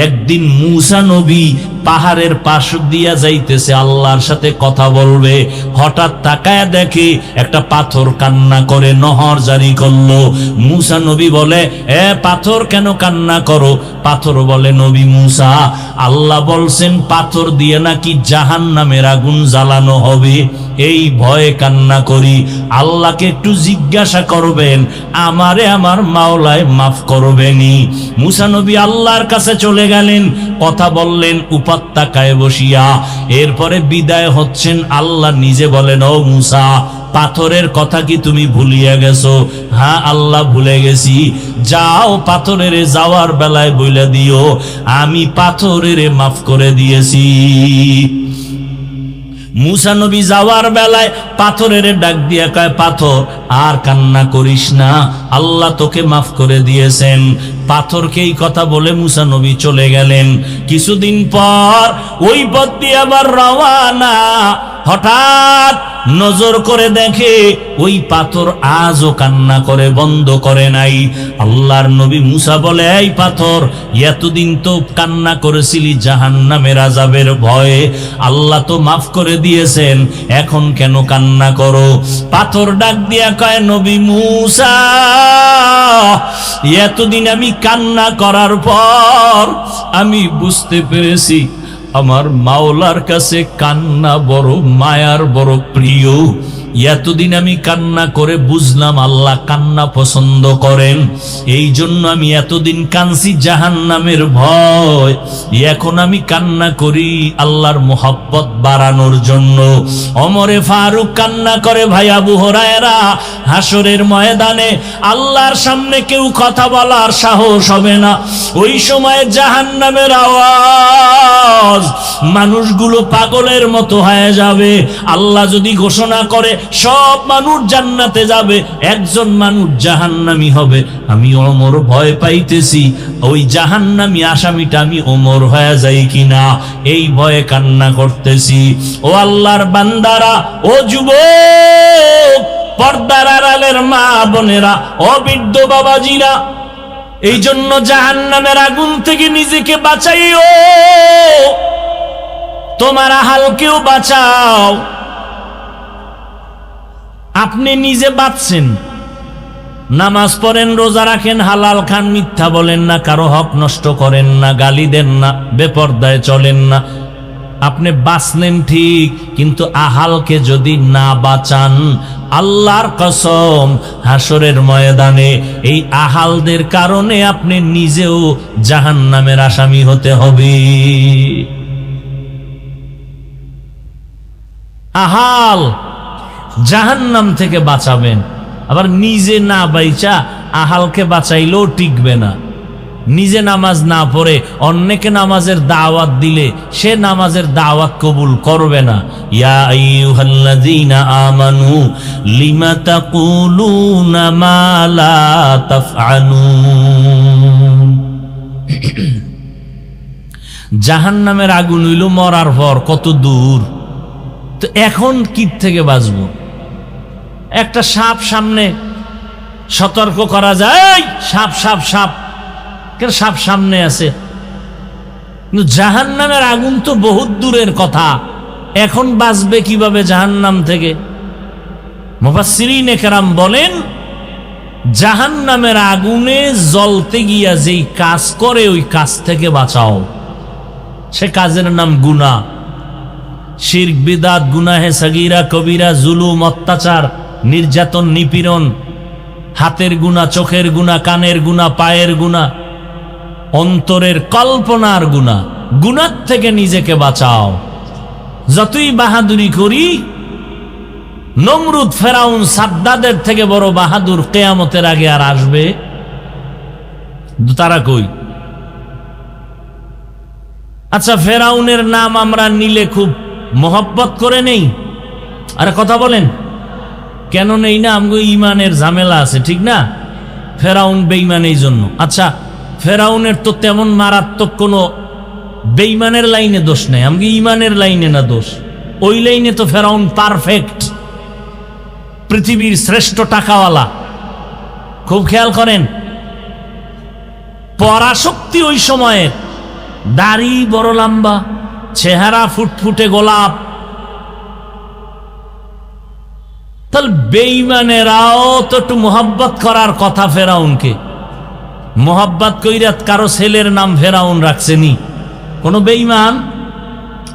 একদিন মূসা নবী পাহাড়ের পাশ দিয়া যাইতেছে, আল্লাহর সাথে কথা বলবে। হঠাৎ তাকায় দেখে একটা পাথর কান্না করে, নহর জারি করলো। মূসা নবী বলে, এ পাথর কেন কান্না করো? পাথর বলে, নবী মূসা, আল্লাহ বলছেন পাথর দিয়ে নাকি জাহান্নামের আগুন জ্বালানো হবে, এই ভয়ে কান্না করি। আল্লাহকে একটু জিজ্ঞাসা করবেন, আমারে আমার মাওলায় মাফ করবেনি। মূসা নবী আল্লাহর কাছে চলে গেলেন, কথা বললেন উপত্যকায় বসিয়া। এরপরে বিদায় হচ্ছেন, আল্লাহ নিজে বলেন, ও মূসা, পাথরের কথা কি তুমি ভুলিয়া গেছো? হ্যাঁ আল্লাহ, ভুলে গেছি। যাও, পাথরের যাওয়ার বেলায় বইলা দিও আমি পাথরের মাফ করে দিয়েছি। মূসা নবী যাওয়ার বেলায় পাথরের ডাক দিয়া কয়, পাথর আর কান্না করিস না, আল্লাহ তোকে মাফ করে দিয়েছেন। পাথরকে এই কথা বলে মূসা নবী চলে গেলেন। কিছুদিন পর ওই পথ দিয়ে আবার রওয়ানা। হঠাৎ নজর করে দেখে ওই পাথর আজও কান্না করে, বন্ধ করে নাই। আল্লাহর নবী মূসা বলে, এই পাথর, এতদিন তো কান্না করেছিলি জাহান্নামের আযাবের ভয়ে, আল্লাহ তো মাফ করে দিয়েছেন, এখন কেন কান্না করো? পাথর ডাক দিয়া কয়, নবী মূসা, এতদিন আমি কান্না করার পর আমি বুঝতে পেরেছি আমার মাওলার কাছে কান্না বড় মায়ার, বড় প্রিয়। এতদিন আমি কান্না করে বুঝলাম আল্লাহ কান্না পছন্দ করেন, এই জন্য আমি এতদিন কাঁদছি জাহান্নামের ভয়। এখন আমি কান্না করি আল্লাহর মোহাব্বত বাড়ানোর জন্য। ওমরে ফারুক কান্না করে, ভাই আবু হুরায়রা, হাসরের ময়দানে আল্লাহর সামনে কেউ কথা বলার সাহস হবে না। ওই সময় জাহান্নামের আওয়াজ, মানুষগুলো পাগলের মতো হয়ে যাবে। আল্লাহ যদি ঘোষণা করে সব মানুষ জান্নাতে যাবে, একজন মানুষ জাহান্নামী হবে, আমি ওমর ভয় পাইতেছি ওই জাহান্নামী আসামিটা আমি ওমর হয়ে যাই কিনা, এই ভয়ে কান্না করতেছি। ও আল্লাহর বান্দারা, ও যুবক, পর্দার আড়ালের মা বোনেরা, ও বৃদ্ধ বাবাজিরা, এই জন্য জাহান্নামের আগুন থেকে নিজেকে বাঁচাইও, তোমার আহালকেও বাঁচাও। আপনি নিজে বাঁচছেন, নামাজ পড়েন, রোজা রাখেন, হালাল খান, মিথ্যা বলেন না, কারো হক নষ্ট করেন না, গালি দেন না, বেপরদায় চলেন না, আপনি বাঁচলেন ঠিক, কিন্তু আহালকে যদি না বাঁচান, আল্লাহর কসম হাসরের ময়দানে এই আহালদের কারণে আপনি নিজেও জাহান্নামের আসামি হতে হবে। আহাল জাহান্নাম থেকে বাঁচাবেন, আবার নিজে না বাইচা আহালকে বাঁচাইলেও টিকবে না। নিজে নামাজ না পড়ে অন্যকে নামাজের দাওয়াত দিলে সে নামাজের দাওয়াত কবুল করবে না। ইয়া আইয়ুহাল্লাযীনা আমানু লিমা তাকুলুনা মা লা তাফআলুন। জাহান্নামের আগুন হইল মরার পর কত দূর, তো এখন কি থেকে বাঁচবো? একটা সাপ সামনে, সতর্ক করা যায়, সাপ সাপ সাপ, সাপ সামনে আছে, কিন্তু জাহান্নামের আগুন তো বহুত দূরের কথা, এখন বাঁচবে কিভাবে জাহান্নাম থেকে? মুফাসসিরিনে কেরাম বলেন, জাহান্নামের আগুনে জ্বলতে গিয়া যেই কাজ করে ওই কাজ থেকে বাঁচাও। সে কাজের নাম গুনাহ, শিরক, বিদআত, গুনাহে সাগীরা, কবিরা, জুলুম, অত্যাচার, নির্যাতন, নিপীড়ন, হাতের গুনাহ, চোখের গুনাহ, কানের গুনাহ, পায়ের গুনাহ, অন্তরের কল্পনার গুনাহ। গুনাহ থেকে নিজেকে বাঁচাও। যতই বাহাদুরি করি, নমরুদ, ফেরাউন, সাদ্দাদের থেকে বড় বাহাদুর কিয়ামতের আগে আর আসবে? তারা কই? আচ্ছা, ফেরাউনের নাম আমরা নিলে খুব মোহব্বত করে নেই, আরে কথা বলেন, কেন নেই না? আমগো ইমানের ঝামেলা আছে, ঠিক না? ফেরাউন বেঈমান এই জন্য। আচ্ছা, ফেরাউনের তো তেমন মারাত্মক কোনো বেঈমানের লাইনে দোষ নেই, আমগো ইমানের লাইনে না দোষ। ওই লাইনে তো ফেরাউন পারফেক্ট, পৃথিবীর শ্রেষ্ঠ টাকাওয়ালা। খুব খেয়াল করেন, পরাশক্তি ওই সময়ের দাড়ি বড় লম্বা, চেহারা ফুটফুটে গোলাপ। তাহলে বেঈমানেরাও তো একটু মোহাব্বত করার কথা ফেরাউনকে। মোহাব্বত কইরা কারো ছেলের নাম ফেরাউন রাখছেনি কোন বেঈমান?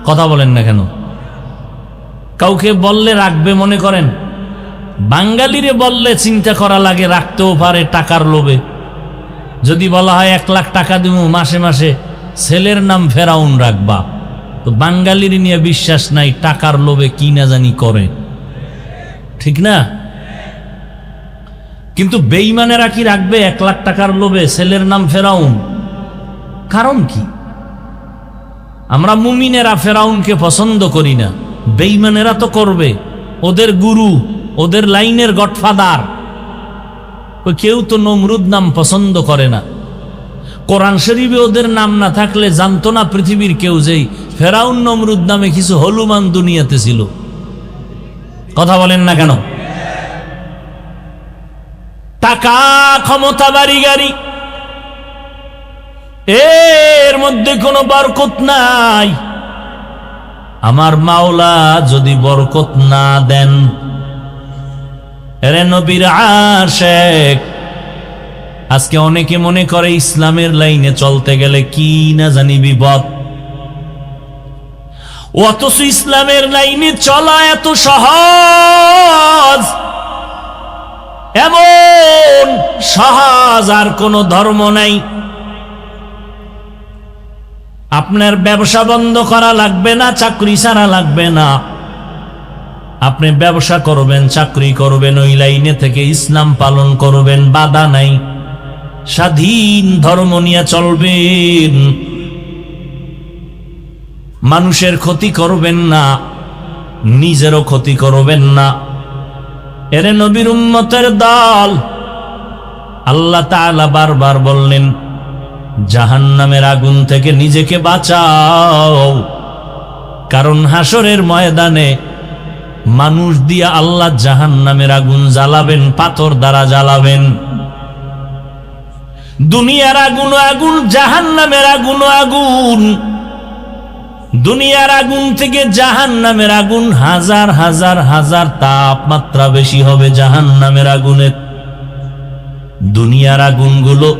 কথা বলেন না কেন? কাউকে বললে রাখবে মনে করেন? বাঙালিরে বললে চিন্তা করা লাগে, রাখতেও পারে টাকার লোভে। যদি বলা হয় 1 লাখ টাকা দিব মাসে মাসে, ছেলের নাম ফেরাউন রাখবা, তো বাঙালির নিয়ে বিশ্বাস নাই, টাকার লোভে কি না জানি করে, ঠিক না? কিন্তু বেঈমানেরা কি রাখবে 1 লাখ টাকার লোভে ছেলের নাম ফেরাউন? কারণ কি? আমরা মুমিনেরা ফেরাউনকে পছন্দ করি না, বেঈমানেরা তো করবে। ওদের গুরু, ওদের লাইনের গডফাদার। কেউ তো নমরুদ নাম পছন্দ করে না। কোরআন শরীফে ওদের নাম না থাকলে জানতো না পৃথিবীর কেউ যেই ফেরাউন নমরুদ নামে কিছু হলুমান দুনিয়াতে ছিল। কথা বলেন না কেন? টাকা, ক্ষমতা, বাড়ি গাড়ি, এর মধ্যে কোনো বরকত নাই। আমার মাওলা যদি বরকত না দেন, এরে নবীর আশেক, আজকে অনেকে মনে করে ইসলামের লাইনে চলতে গেলে কি না জানি বিপদ, অথচ ইসলামের লাইনে চলা এত সহজ। এমন সহজ আর কোন ধর্ম নাই। আপনার ব্যবসা বন্ধ করা লাগবে না, চাকরি ছাড়া লাগবে না। আপনি ব্যবসা করবেন, চাকরি করবেন, ওই লাইনে থেকে ইসলাম পালন করবেন, বাধা নাই। স্বাধীন ধর্ম নিয়ে চলবেন, মানুষের ক্ষতি করবেন না, নিজেরও ক্ষতি করবেন না। এরে নবীর উম্মতের দল, আল্লাহ তাআলা বারবার বললেন জাহান্নামের আগুন থেকে নিজেকে বাঁচাও, কারণ হাসরের ময়দানে মানুষ দিয়া আল্লাহ জাহান্নামের আগুন জ্বালাবেন, পাথর দ্বারা জ্বালাবেন। দুনিয়ার আগুন আগুন, জাহান্নামের আগুন আগুন। দুনিয়ার আগুন থেকে জাহান্নামের আগুন হাজার হাজার হাজার তাপমাত্রা বেশি হবে জাহান্নামের আগুনের। দুনিয়ার আগুনগুলো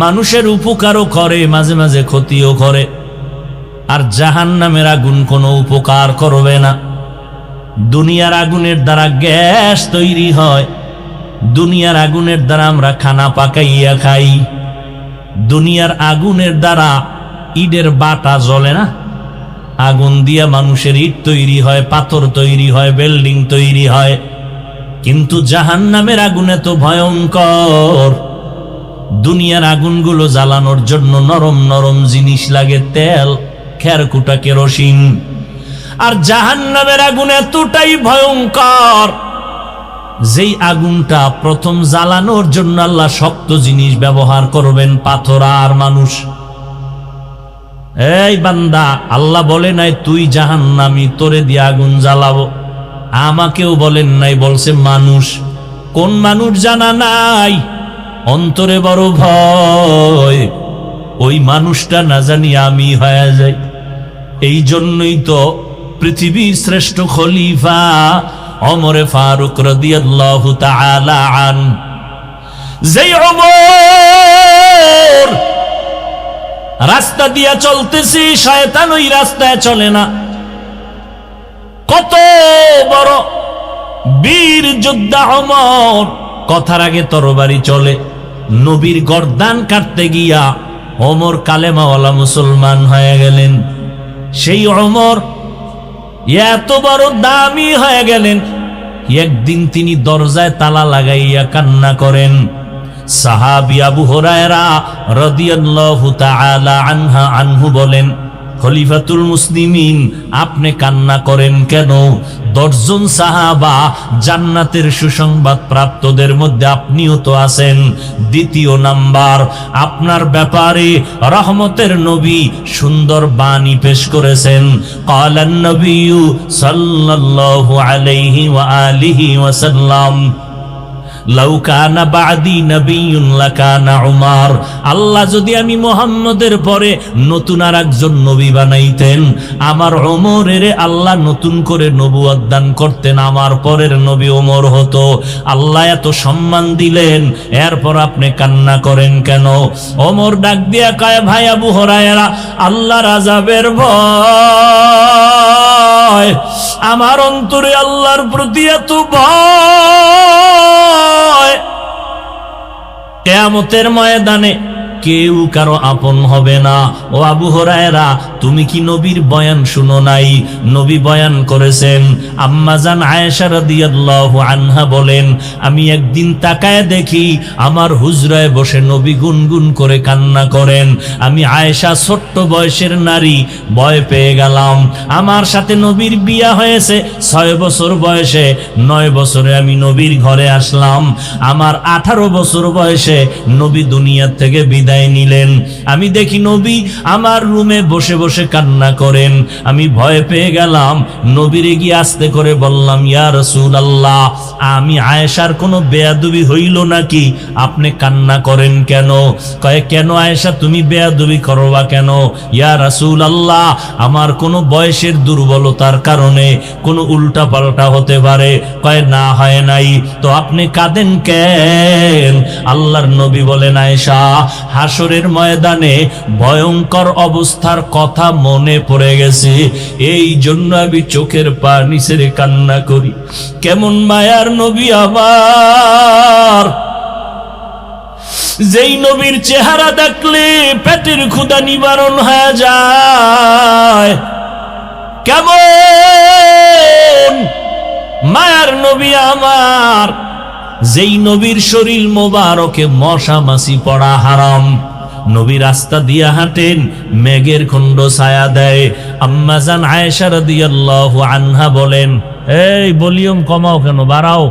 মানুষের উপকারও করে, মাঝে মাঝে ক্ষতিও করে। আর জাহান্নামের আগুন কোনো উপকার করবে না। দুনিয়ার আগুনের দ্বারা গ্যাস তৈরি হয়, দুনিয়ার আগুনের দ্বারা আমরা খানা পাকাইয়া খাই, দুনিয়ার আগুনের দ্বারা ইটের বাটা জ্বলে না, আগুন দিয়া মানুষের ইট তৈরি হয়, পাথর তৈরি হয়, বিল্ডিং তৈরি হয়। কিন্তু জাহান্নামের আগুনে তো ভয়ঙ্কর। দুনিয়ার আগুনগুলো জ্বালানোর জন্য নরম নরম জিনিস লাগে, তেল, খেরকুটা, কেরোসিন। আর জাহান্নামের আগুন এতটাই ভয়ঙ্কর, যেই আগুনটা প্রথম জ্বালানোর জন্য আল্লাহ শক্ত জিনিস ব্যবহার করবেন, পাথর আর মানুষ। এই বান্দা, আল্লাহ বলে নাই তুই জাহান্নামী, তোরে দিয়ে আগুন জ্বালাবো। আমাকেও বলেন নাই, বলছে মানুষ। কোন মানুষ জানা নাই, অন্তরে বড় ভয়, ওই মানুষটা না জানি আমি হয়ে যাই। এই জন্যই তো পৃথিবীর শ্রেষ্ঠ খলিফা ওমরে ফারুক রাদিয়াল্লাহু তাআলা আন, যেই ওমর রাস্তা দিয়া চলতেছি, শয়তান ওই রাস্তায় চলে না। কত বড় বীর যোদ্ধা ওমর, কথার আগে তরবারি চলে। নবীর গর্দান কাটতে গিয়া ওমর কালেমাওয়ালা মুসলমান হয়ে গেলেন। সেই ওমর এত বড় দামি হয়ে গেলেন, একদিন তিনি দরজায় তালা লাগাইয়া কান্না করেন। সাহাবী আবু হুরায়রা রাদিয়াল্লাহু তাআলা আনহু বলেন, খলিফাতুল মুসলিমিন, আপনি কান্না করেন কেন? 10 জন সাহাবা জান্নাতের সুসংবাদ প্রাপ্তদের মধ্যে আপনিও তো আছেন। দ্বিতীয় নাম্বার, আপনার ব্যাপারে রহমতের নবী সুন্দর বাণী পেশ করেছেন। ক্বালান নবিয়্যু সাল্লাল্লাহু আলাইহি ওয়া আলিহি ওয়াসাল্লাম, লাউ কানা বাদি নবিয়্যুন লাকানা উমর, আল্লাহ যদি আমি মুহাম্মদের পরে নতুন আর একজন নবী বানাইতেন, আমার ওমরের আল্লাহ নতুন করে নবুয়ত দান করতেন, আমার পরের নবী ওমর হতো। আল্লাহ এত সম্মান দিলেন, এরপর আপনি কান্না করেন কেন? ওমর ডাক দিয়া কয়, ভাই আবু হুরায়রা, আল্লাহর আযাবের ভয়, আমার অন্তরে আল্লাহর প্রতি এত ভয়, কিয়ামতের ময়দানে কেউ কারো আপন হবে না। ও আবু হুরায়রা, তুমি কি নবীর বয়ান শুনো নাই? নবী বয়ান করেছেন। আম্মা জান আয়েশা রাদিয়াল্লাহু আনহা বলেন, আমি একদিন তাকায় দেখি আমার হুজরায় বসে নবী গুনগুন করে কান্না করেন। আমি আয়েশা, ছোট্ট বয়সের নারী, ভয় পেয়ে গেলাম। আমার সাথে নবীর বিয়া হয়েছে 6 বছর বয়সে, 9 বছরে আমি নবীর ঘরে আসলাম। আমার 18 বছর বয়সে নবী দুনিয়া থেকে বিদায় নিলেন। আমি দেখি নবী আমার রুমে বসে বসে কান্না করেন। আমি ভয় পেয়ে গেলাম। নবীরে গিয়ে আস্তে করে বললাম, ইয়া রাসূলুল্লাহ, আমি আয়েশার কোনো বেয়াদবি হইল নাকি? আপনি কান্না করেন কেন? কয়, কেন আয়েশা, তুমি বেয়াদবি করবা কেন? ইয়া রাসূলুল্লাহ, আমার কোনো বয়সের দুর্বলতার কারণে কোনো উল্টা পাল্টা হতে পারে। কয়, না, হয় নাই। তো আপনি কাঁদেন কেন? আল্লাহর নবী বলেন, আয়েশা, হাসরের ময়দানে ভয়ঙ্কর অবস্থার কথা মনে পড়ে গেছে, এই জন্য আমি চোখের পানি ছেড়ে কান্না করি। কেমন মায়ার নবী আমার, যেই নবীর চেহারা দেখলে পেটের ক্ষুধা নিবারণ হয়ে যায়। কেমন মায়ার নবী আমার, যেই নবীর শরীর মোবারকে মশা মাছি পড়া হারাম। নবী রাস্তা দিয়া হাঁটেন, মেঘের খণ্ড ছায়া দেয়। আম্মা জান আয়েশা রাদিয়াল্লাহু আনহা বলেন, এই ভলিউম কমাও কেন, বাড়াও।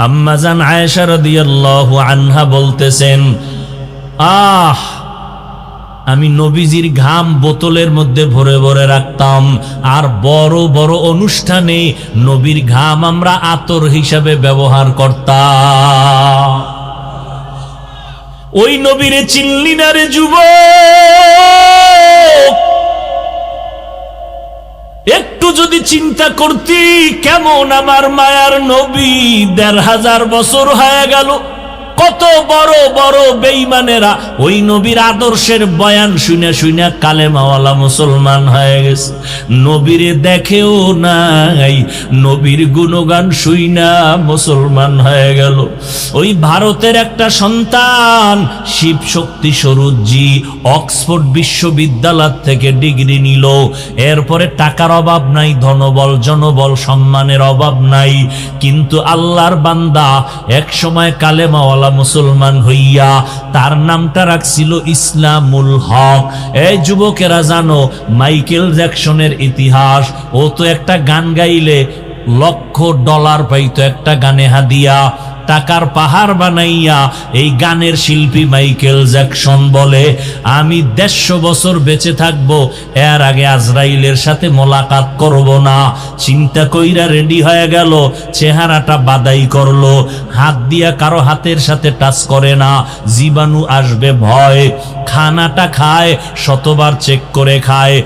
আম্মা জান আয়েশা রাদিয়াল্লাহু আনহা বলতেছেন, আমি নবীজির ঘাম বোতলের মধ্যে ভরে ভরে রাখতাম, আর বড় বড় অনুষ্ঠানে নবীর ঘাম আমরা আতর হিসাবে ব্যবহার করতাম। ওই নবীরে চিনলি না রে যুবক? একটু যদি চিন্তা করতি, কেমন আমার মায়ার নবী 1500 বছর হয়ে গেল, কত বড় বড় বেঈমানেরা ওই নবীর আদর্শের বয়ান শুনে শুনে কালেমাওয়ালা মুসলমান হয়ে গেছে। নবীরে দেখেও নাই, নবীর গুণগান শুইনা মুসলমান হয়ে গেল। ওই ভারতের একটা সন্তান শিব শক্তি স্বরূপজি অক্সফোর্ড বিশ্ববিদ্যালয় থেকে ডিগ্রি নিল। এরপরে টাকার অভাব নাই, ধনবল জনবল সম্মানের অভাব নাই, কিন্তু আল্লাহর বান্দা এক সময় কালেমাওয়ালা মুসলমান হইয়া তার নামটা রাখছিল ইসলামুল হক। এই যুবকেরা জানো মাইকেল জ্যাকসনের ইতিহাস? ও তো একটা গান গাইলে $1,00,000 পাইতো একটা গানে হাদিয়া। টাকার পাহাড় বানাইয়া এই গানের শিল্পী মাইকেল জ্যাকসন বলে, আমি 150 বছর বেঁচে থাকবো, এর আগে আজরাইলের সাথে মোলাকাত করব না। চিন্তা কইরা রেডি হয়ে গেল, চেহারাটা বাদাই করলো, হাত দিয়া কারো হাতের সাথে টাচ করে না, জীবাণু আসবে ভয়। খানাটা খায়, শতবার চেক করে খায়।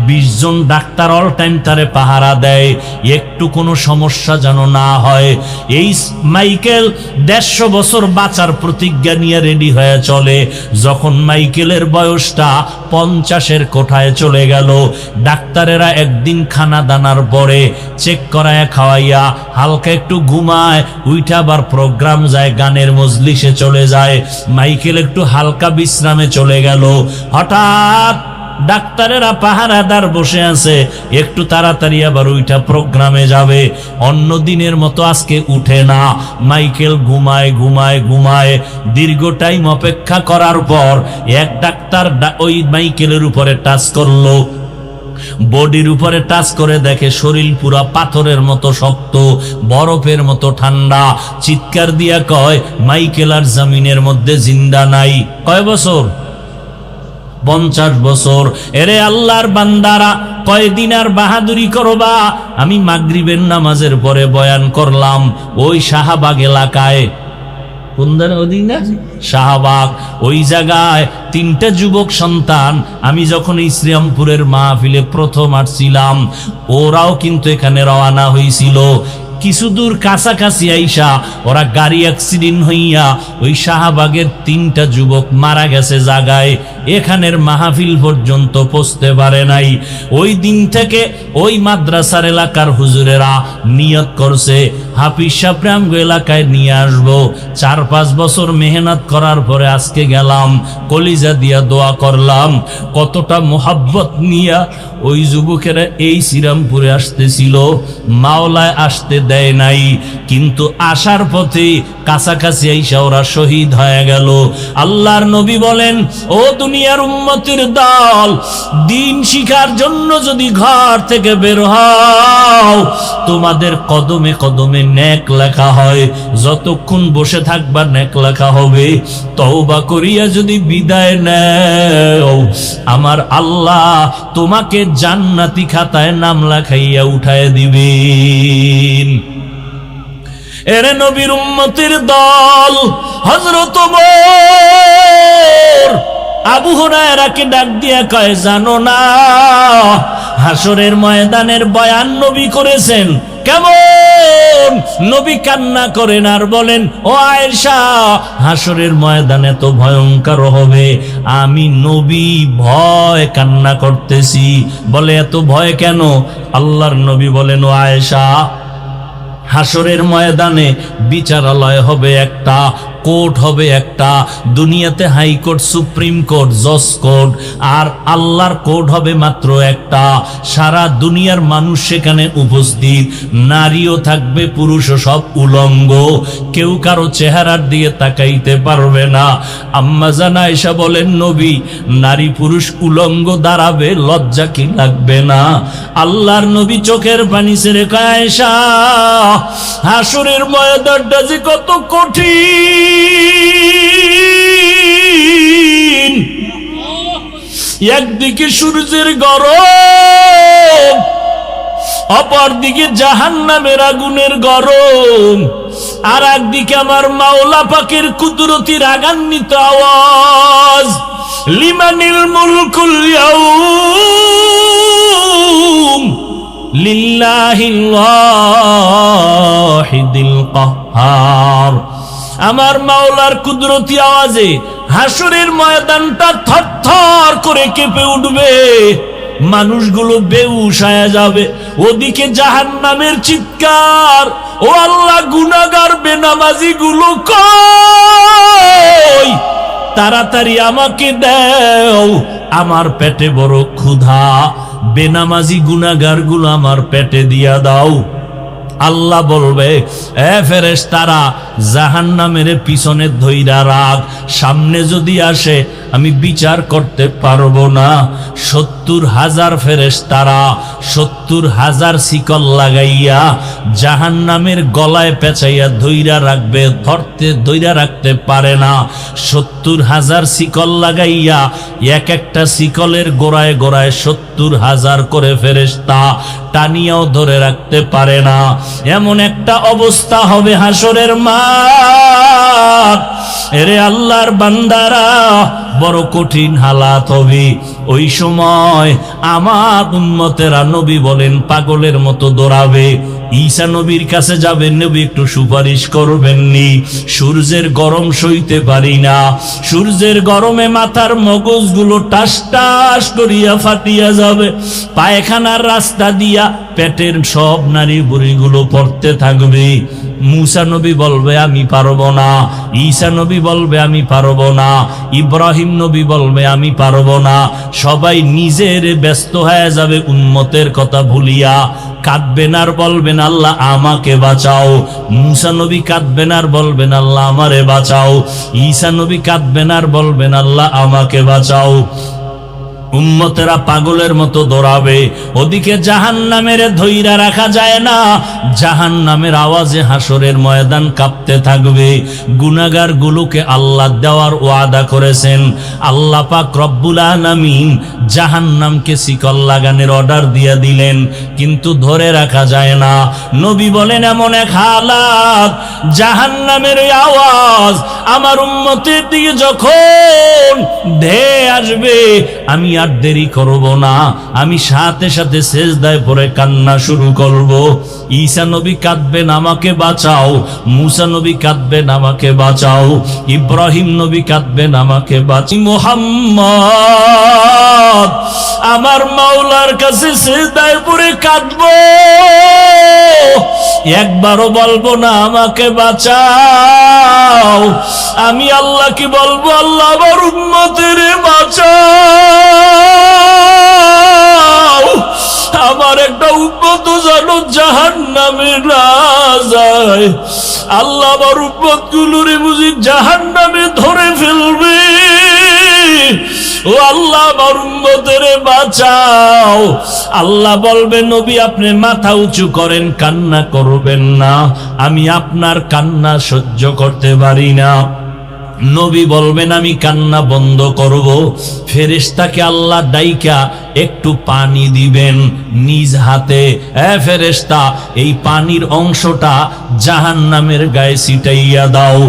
20 জন ডাক্তার অল টাইম তারে পাহারা দেয়, একটু কোনো সমস্যা যেন না হয়। এই মাইকেল 150 বছর বাঁচার প্রতিজ্ঞা নিয়ে রেডি হয়ে চলে। যখন মাইকেলের বয়সটা 50-এর কোঠায় চলে গেল, ডাক্তারেরা একদিন খানা দানার পরে চেক করায় খাওয়াইয়া হালকা একটু ঘুমায়, উইঠা আবার প্রোগ্রাম যায়, গানের মজলিসে চলে যায়। মাইকেল একটু হালকা বিশ্রামে চলে গেল। হঠাৎ ডাক্তারেরা পাহারাদার বসে আছে, একটু তাড়াতাড়ি আবার ওইটা প্রোগ্রামে যাবে। অন্য দিনের মতো আজকে উঠে না, মাইকেল ঘুমায় ঘুমায় ঘুমায়। দীর্ঘ টাইম অপেক্ষা করার পর এক ডাক্তার ওই মাইকেলের উপরে টাচ করলো, বডির উপরে টাচ করে দেখে শরীর পুরা পাথরের মতো শক্ত, বরফের মতো ঠান্ডা। চিৎকার দিয়া কয়, মাইকেল আর জমিনের মধ্যে জিন্দা নাই। কয় বছর? 50 বছর। এরে আল্লাহর বান্দারা, কয়দিন আর বাহাদুরি করবা? আমি মাগরিবের নামাজের পরে বয়ান করলাম ওই শাহবাগ এলাকায়, কোন ওদিন না শাহবাগ, ওই জায়গায় 3টা যুবক সন্তান, আমি যখন এই শ্রীরামপুরের মাহফিলে প্রথম আসছিলাম, ওরাও কিন্তু এখানে রওনা হয়েছিল। কিছু দূর কাছাকাছি আইসা ওরা গাড়ি অ্যাক্সিডেন্ট হইয়া ওই শাহবাগের 3টা যুবক মারা গেছে জায়গায়, এখানের মাহফিল পর্যন্ত পৌঁছতে পারে নাই। ওই দিন থেকে ওই মাদ্রাসার এলাকার হুজুরেরা নিয়ত করছে হাফিজ সাহেব আমগো এলাকায় নিয়ে আসবো। 4-5 বছর মেহনত করার পরে আজকে গেলাম, কলিজা দিয়া দোয়া করলাম। কতটা মোহাব্বত নিয়া ওই যুবকেরা এই শ্রীরামপুরে আসতেছিল, মাওলায় আসতে দেয় নাই, কিন্তু আসার পথে কাছাকাছি আইসা ওরা শহীদ হয়ে গেল। আল্লাহর নবী বলেন, ও দুনিয়ার উম্মতের দল, দিন শিখার জন্য যদি ঘর থেকে বের হও, তোমাদের কদমে কদমে নেক লেখা হয়, যতক্ষণ বসে থাকবা নেক লেখা হবে। তওবা করিয়া যদি বিদায় নেও, আমার আল্লাহ তোমাকে জান্নাতি খাতায় নাম লেখাইয়া উঠায় দিবেন। এরে নবীর উম্মতের দল, হযরত ওমর আবু হুরায়রাকে ডাক দিয়া কয়, জানো না হাসরের ময়দানের বয়ান নবী করেছেন কেমন? নবী কান্না করেন আর বলেন, ও আয়েশা, হাসরের ময়দানে তো ভয়ঙ্কর হবে, আমি নবী ভয় কান্না করতেছি। বলে, এত ভয় কেন? আল্লাহর নবী বলেন, ও আয়েশা, হাসরের ময়দানে বিচারালয় হবে একটা, কোর্ট হবে একটা, দুনিয়াতে হাইকোর্ট, সুপ্রিম কোর্ট, জজ কোর্ট, আর আল্লাহর কোর্ট হবে মাত্র একটা। সারা দুনিয়ার মানুষ সেখানে উপস্থিত, নারীও থাকবে, পুরুষও, সব উলঙ্গ, কেউ কারো চেহারার দিকে তাকাইতে পারবে না। আম্মা জান আয়েশা বলেন, নবী, নারী পুরুষ উলঙ্গ দাঁড়াবে, লজ্জা কি লাগবে না? আল্লাহর নবী চোখের পানি ছেড়ে কয়, আয়েশা, হাসরের ময়দানটা যে কত কঠিন, একদিকে সূর্যের গরম, অপরদিকে জাহান্নামের আগুনের গরম, আর একদিকে আমার মাওলা পাকের কুদরতি রাগান্বিত আওয়াজ, লিমানিল মুলকুল ইয়াউম লিল্লাহিল ওয়াহিদিল কাহ্হার। আমার মাওলার কুদরতি আওয়াজে হাসরের ময়দানটা থরথর করে কেঁপে উঠবে, মানুষগুলো বেহুশ হয়ে যাবে। ওদিকে জাহান্নামের চিৎকার, ও আল্লাহ, গুনাহগার বেনামাজি গুলো কই, তাড়াতাড়ি আমাকে দাও, আমার পেটে বড় ক্ষুধা, বেনামাজি গুনাহগার গুলো আমার পেটে দিয়া দাও। আল্লাহ বলবে, এ ফেরেশতারা, জাহান্নামের পিছনে ধইরা রাখ, সামনে যদি আসে আমি বিচার করতে পারবো না। 70,000 ফেরেশতারা 70,000 শিকল লাগাইয়া জাহান্নামের গলায় পেঁচাইয়া ধইরা রাখবে, ধইরা রাখতে পারে না। 70,000 শিকল লাগাইয়া এক একটা শিকলের গোড়ায় গোড়ায় 70,000 করে ফেরেশতা টানিয়াও ধরে রাখতে পারে না। এমন একটা অবস্থা হবে হাসরের মাঠ। এরে আল্লাহর বান্দারা, বড় কঠিন হালাত হবে। ওই সময় আমার উম্মতেরা, নবী বলেন, পাগলের মতো দৌড়াবে। ঈসা নবীর কাছে যাবেন, নবী একটু সুপারিশ করবেননি, সূর্যের গরম সইতে পারি না, সূর্যের গরমে মাথার মগজগুলো টাস টাস করিয়া ফাটিয়া যাবে, পায়খানার রাস্তা দিয়া পেটের সব নারী বুড়িগুলো পড়তে থাকবে। মুসা নবী বলবে, আমি পারবো না। ঈসা নবী বলবে, আমি পারবো না। ইব্রাহিম নবী বলবে, আমি পারবো না। সবাই নিজের ব্যস্ত হয়ে যাবে উম্মতের কথা ভুলিয়া, কাঁদবেন আর বলবেন, আল্লাহ আমাকে বাঁচাও। মুসা নবী কাঁদবেন আর বলবেন, আল্লাহ আমারে বাঁচাও। ঈসা নবী কাঁদবেন আর বলবেন, আল্লাহ আমাকে বাঁচাও। উম্মতেরা পাগলের মতো দৌড়াবে, ওদিকে জাহান্নামের ধইরা রাখা যায় না। জাহান্নামের আওয়াজে হাসরের ময়দান কাঁপতে থাকবে। গুনাহগার গুলোকে আল্লাহ দেওয়ার ওয়াদা করেছেন। আল্লাহ পাক রব্বুল আলামিন জাহান্নামকে শিকল লাগানোর অর্ডার দিয়ে দিলেন, কিন্তু ধরে রাখা যায় না। নবী বলেন এমন এক হালাত, জাহান্নামের আওয়াজ আমার উম্মতের দিকে যখন ধেয়ে আসবে, আমি আর দেরি করব না, আমি সাথে সাথে সেজদায় পড়ে কান্না শুরু করব। ঈসা নবী কাঁদবেন, আমাকে বাঁচাও। মুসা নবী কাঁদবেন, আমাকে বাঁচাও। ইব্রাহিম নবী কাঁদবেন, আমাকে বাঁচাও। মুহাম্মদ আমার মাওলার কাছে সেজদায় পড়ে কাঁদবো, একবারও বলবো না আমাকে বাঁচাও। আমি আল্লাহ কি বলবো, আল্লাহ আমার উম্মতের বাঁচাও। আমার একটা উম্মত যেন জাহান্নামে না যায়। আল্লাহ আমার উম্মত গুলোরে বুঝি জাহান্নামে ধরে ফেলবে। ও আল্লাহ আমার উম্মতের বাঁচাও। আল্লাহ বলবে নবী আপনি মাথা উঁচু করেন, কান্না করবেন না, আমি আপনার কান্না সহ্য করতে পারি না। নবী বলবেন আমি কান্না বন্ধ করব। ফেরেশতাকে আল্লাহ ডাইকা একটু পানি দিবেন নিজ হাতে। ফেরেশতা এই পানির অংশটা জাহান্নামের গায়ে ছিটাইয়া দাও।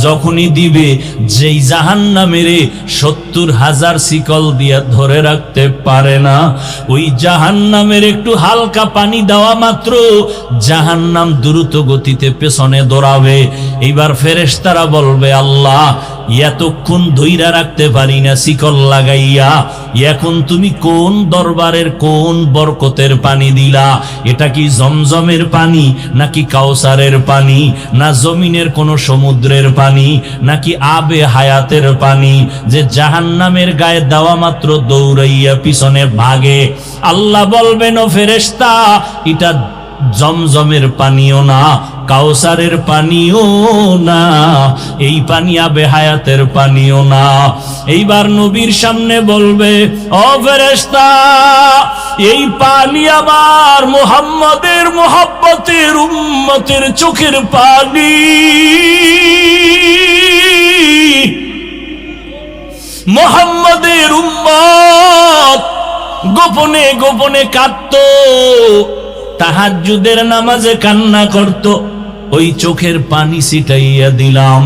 যখনই দিবে, যেই জাহান্নামের 70,000 শিকল দিয়া ধরে রাখতে পারে না, ওই জাহান্নামের একটু হালকা পানি দেওয়া মাত্র জাহান্নাম দ্রুত গতিতে পেছনে দৌড়াবে। এইবার ফেরেশতারা বলবে আল্লাহ এতক্ষণ ধইরা রাখতে পারি না শিকল লাগাইয়া, এখন তুমি কোন দরবারের কোন বরকতের পানি দিলা? এটা কি জমজমের পানি, নাকি কাউসারের পানি, না জমিনের কোন সমুদ্রের পানি, নাকি আবে হায়াতের পানি যে জাহান্নামের গায়ে দেওয়া মাত্র দৌড়াইয়া পিছনে ভাগে? আল্লাহ বলবেন ও ফেরেশতা এটা জমজমের পানিও না, কাউসারের পানিও না, এই পানি আবে হায়াতের পানিও না। এইবার নবীর সামনে বলবে ও ফেরেশতা এই পানি আমার মুহাম্মাদের মুহাব্বতের উম্মতের চোখের পানি। মুহাম্মাদের উম্মত গোপনে গোপনে কাঁদতো, তাহাজ্জুদের নামাজে কান্না করত, ওই চোখের পানি ছিটাইয়া দিলাম।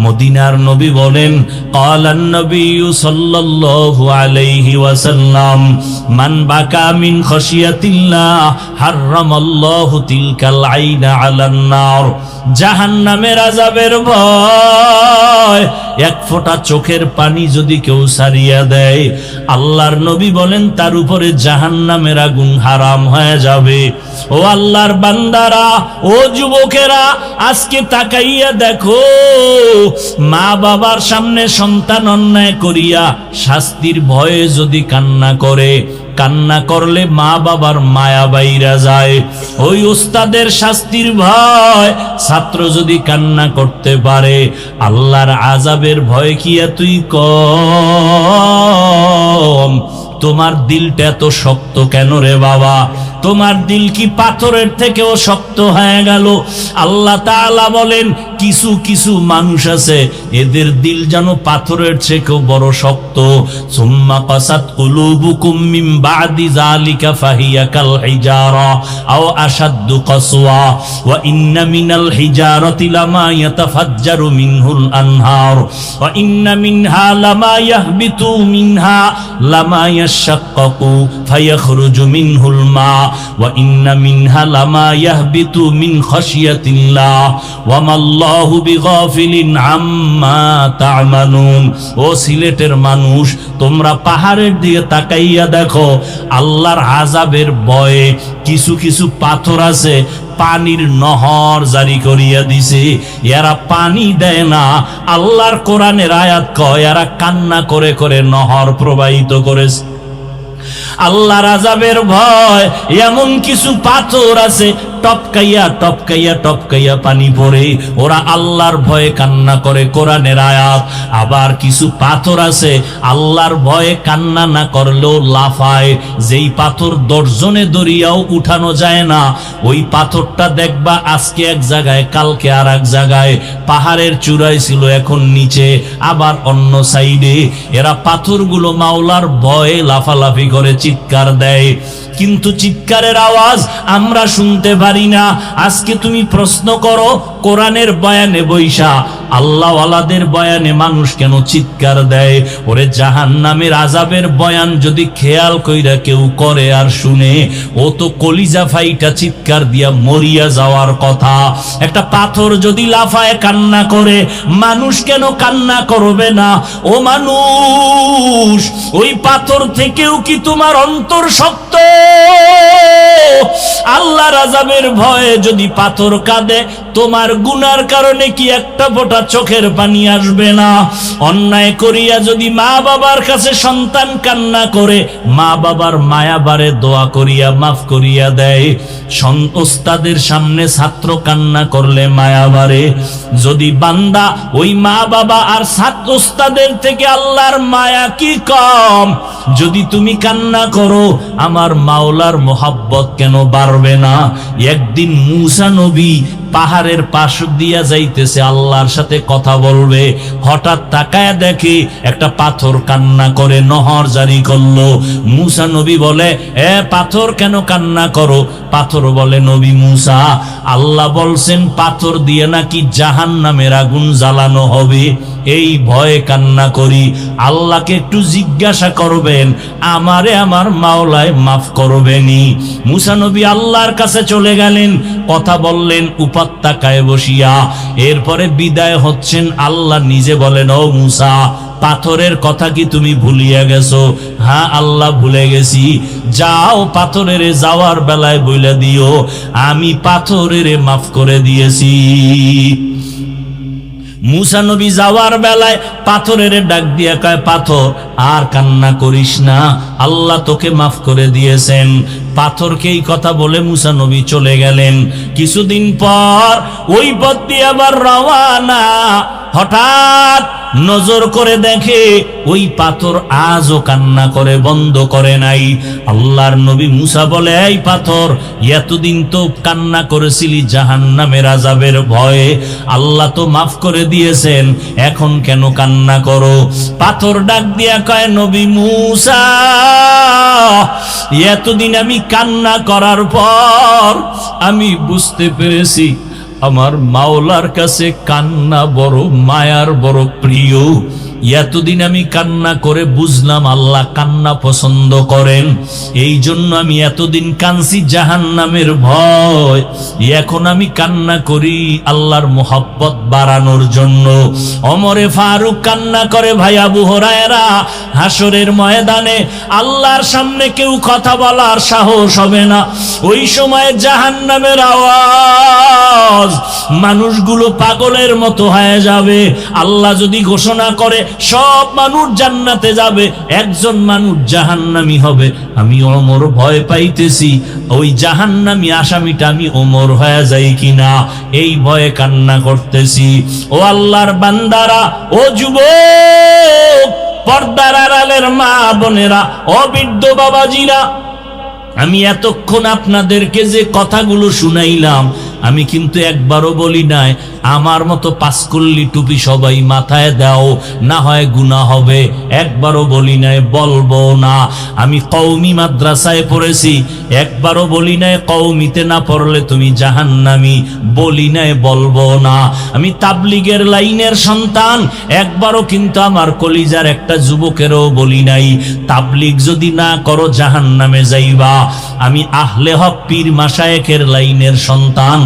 মদিনার নবী বলেন ক্বালান নবী সাল্লাল্লাহু আলাইহি ওয়াসাল্লাম মান বাকা মিন খাশিয়াতিল্লাহ হারামাল্লাহু তিলকাল আইনা আলান নার। জাহান্নামের আযাবের ভয় এক ফোঁটা চোখের পানি যদি কেউ সারিয়া দেয়, আল্লাহর নবী বলেন তার উপরে জাহান্নামের আগুন হারাম হয়ে যাবে। ও আল্লাহর বান্দারা, ও যুবকেরা, আজকে তাকাইয়া দেখো, মা বাবার সামনে সন্তান অন্যায় করিয়া শাস্তির ভয়ে যদি কান্না করে, কান্না করলে মা বাবার মায়া বাইরা যায়। ওই উস্তাদের শাস্তির ভয় ছাত্র যদি কান্না করতে পারে, আল্লাহর আযাবের ভয় কি এতই কম? তোমার দিলটা এত শক্ত কেন রে বাবা? তোমার দিল কি পাথরের থেকেও শক্ত হয়ে গেল? আল্লাহ তাআলা বলেন কিছু কিছু মানুষ আছে এদের দিল যেন পাথরের থেকেও বড় শক্ত। সুম্মা কাসাত কুলুবুকুম মিন বাদি যালিকা ফাহিয়া কাল হিজারা আও আশাদ্দু কাসওয়া ওয়া ইন্না মিনাল হিজারাতি লামা ইয়াতাফাজ্জারু মিনহুল আনহার ওয়া ইন্না মিনহা লামা ইয়াহবিতু মিনহা লামা ইয়াশাক্কাকু ফায়াখরুজু মিনহুল মা ওয়া ইন্না মিনহা লামা ইয়াহবিতু মিন খাশিয়াতিল্লাহ ওয়া মাল্লাহু বিগাফিলিন আম্মা তা'মালুন। ও সিলেটের মানুষ, তোমরা পাহাড়ের দিকে তাকাইয়া দেখো, আল্লাহর আযাবের ভয়ে কিছু কিছু পাথর আছে পানির নহর জারি করিয়া দিছে, এরা পানি দেয় না। আল্লাহর কোরআনের আয়াত কয় এরা কান্না করে করে নহর প্রবাহিত করেছে। আল্লাহর আযাবের ভয়। এমন কিছু পাথর আছে টপকাইয়া টপকাইয়া টপকাইয়া পানি পড়ে, ওরা আল্লাহর ভয়ে কান্না করে, কোরআনের আয়াত। আবার কিছু পাথর আছে আল্লাহর ভয়ে কান্না না করলেও লাফায়, যেই পাথর দর্জনে দরিয়াও উঠানো যায় না, ওই পাথরটা দেখবা আজকে এক জায়গায় কালকে আর এক জায়গায়, পাহাড়ের চূড়ায় ছিল এখন নিচে, আবার অন্য সাইডে। এরা পাথরগুলো মাওলার ভয়ে লাফালাফি করে, চিৎকার দেয়, কিন্তু চিৎকারের আওয়াজ আমরা শুনতে পারি না। আজকে তুমি প্রশ্ন করো, কোরআনের বয়ানে বৈশা আল্লাহওয়ালাদের বয়ানে মানুষ কেন চিৎকার দেয়? ওরে জাহান্নামের আযাবের বয়ান যদি খেয়াল কইরা কেউ করে আর শুনে, ও তো কলিজা ফাইটা চিৎকার দিয়া মরিয়া যাওয়ার কথা। একটা পাথর যদি লাফায় কান্না করে, মানুষ কেন কান্না করবে না? ও মানুষ, ওই পাথর থেকেও কি তোমার অন্তর শক্ত? আল্লাহর আযাবের ভয়ে যদি পাথর কাঁদে, তোমার গুনার কারণে কি একটা ফোঁটা চোখের পানি আসবে না? অন্যায় করিয়া যদি মা বাবার কাছে সন্তান কান্না করে, মা বাবার মায়া বারে দোয়া করিয়া মাফ করিয়া দেয়। ওস্তাদের সামনে ছাত্র কান্না করলে মায়া বারে। যদি বান্দা ওই মা বাবা আর ছাত্র ওস্তাদের থেকে আল্লাহর মায়া কি কম? যদি তুমি কান্না করো, আমার মাওলার মোহাব্বত কেন বাড়বে না? একদিন মূসা নবী পাহাড়ের পাশ দিয়া যাইতেছে, আল্লাহর সাথে কথা বলবে, হঠাৎ তাকায় দেখে একটা পাথর কান্না করে, নহর জারি করলো। মূসা নবী বলে, এ পাথর কেন কান্না করো? পাথর বলে, নবী মূসা, আল্লাহ বলছেন পাথর দিয়ে নাকি জাহান্নামের আগুন জ্বালানো হবে, এই ভয়ে কান্না করি। আল্লাহকে একটু জিজ্ঞাসা করবেন, আমারে আমার মাওলায় মাফ করবেনি? মূসা নবী আল্লাহর কাছে চলে গেলেন, কথা বললেন উপত্যকায় বসিয়া। এরপরে বিদায় হচ্ছেন, আল্লাহ নিজে বলেন, ও মূসা, পাথরের কথা কি তুমি ভুলিয়া গেছো? হ্যাঁ আল্লাহ, ভুলে গেছি। যাও, পাথরের যাওয়ার বেলায় বইলা দিও আমি পাথরের মাফ করে দিয়েছি। মূসা নবী যাওয়ার বেলায় পাথরের ডাক দিয়া কয়, পাথর আর কান্না করিস না, আল্লাহ তোকে মাফ করে দিয়েছেন। পাথরকে এই কথা বলে মূসা নবী চলে গেলেন। কিছুদিন পর ওই পথ দিয়ে আবার রওয়ানা। হঠাৎ নজর করে দেখে ওই পাথর আজও কান্না করে, বন্ধ করে নাই। আল্লাহর নবী মূসা বলে, এই পাথর, এতদিন তো কান্না করেছিলি জাহান্নামের আযাবের ভয়ে, আল্লাহ তো মাফ করে দিয়েছেন, এখন কেন কান্না করো? পাথর ডাক দিয়া কয়, নবী মূসা, এতদিন আমি কান্না করার পর আমি বুঝতে পেরেছি আমার মাওলার কাছে কান্না বড় মায়ার, বড় প্রিয়। এতদিন আমি কান্না করে বুঝলাম আল্লাহ কান্না পছন্দ করেন, এই জন্য আমি এতদিন কাঁদছি জাহান্নামের ভয়। এখন আমি কান্না করি আল্লাহর মোহাব্বত বাড়ানোর জন্য। ওমরে ফারুক কান্না করে, ভাই আবু হুরায়রা, হাসরের ময়দানে আল্লাহর সামনে কেউ কথা বলার সাহস হবে না। ওই সময় জাহান্নামের আওয়াজ, মানুষগুলো পাগলের মতো হয়ে যাবে। আল্লাহ যদি ঘোষণা করে সব মানুষ জান্নাতে যাবে, একজন মানুষ জাহান্নামী হবে, আমি ওমর ভয় পাইতেছি ওই জাহান্নামী আসামিটা আমি ওমর হয়ে যাই কিনা, এই ভয়ে কান্না করতেছি। ও আল্লাহর বান্দারা, ও যুবক, পর্দার আড়ালের মা বোনেরা, ও বৃদ্ধ বাবাজিরা, আমি এতক্ষণ আপনাদেরকে যে কথাগুলো শুনাইলাম, আমি কিন্তু একবারও বলি নাই আমার মতো পাঁচকল্লি টুপি সবাই মাথায় দাও, না হয় গুনাহ হবে। একবারও বলি নাই, বলবো না। আমি কওমি মাদ্রাসায় পড়েছি, একবারও বলি নাই কওমিতে না পড়লে তুমি জাহান্নামী, বলি নাই, বলবো না। আমি তাবলিগের লাইনের সন্তান, একবারও কিন্তু আমার কলিজার একটা যুবকেরও বলি নাই তাবলিগ যদি না করো জাহান্নামে যাইবা। আমি আহলে হক পীর মাশায়েখের লাইনের সন্তান,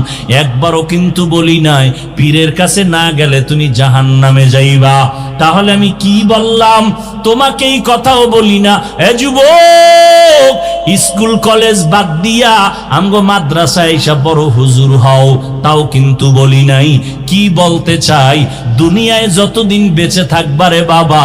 একবারও কিন্তু বলি নাই পীরের কাছে না গেলে তুমি জাহান্নামে যাইবা। তাহলে আমি কি বললাম? তোমাকে এই কথাও বলি না, এ যুবক, স্কুল কলেজ বাদ দিয়া আমগো মাদ্রাসায় এসে বড় হুজুর হও, তাও কিন্তু বলি নাই। কি বলতে চাই, দুনিয়ায় যতদিন বেঁচে থাকবারে বাবা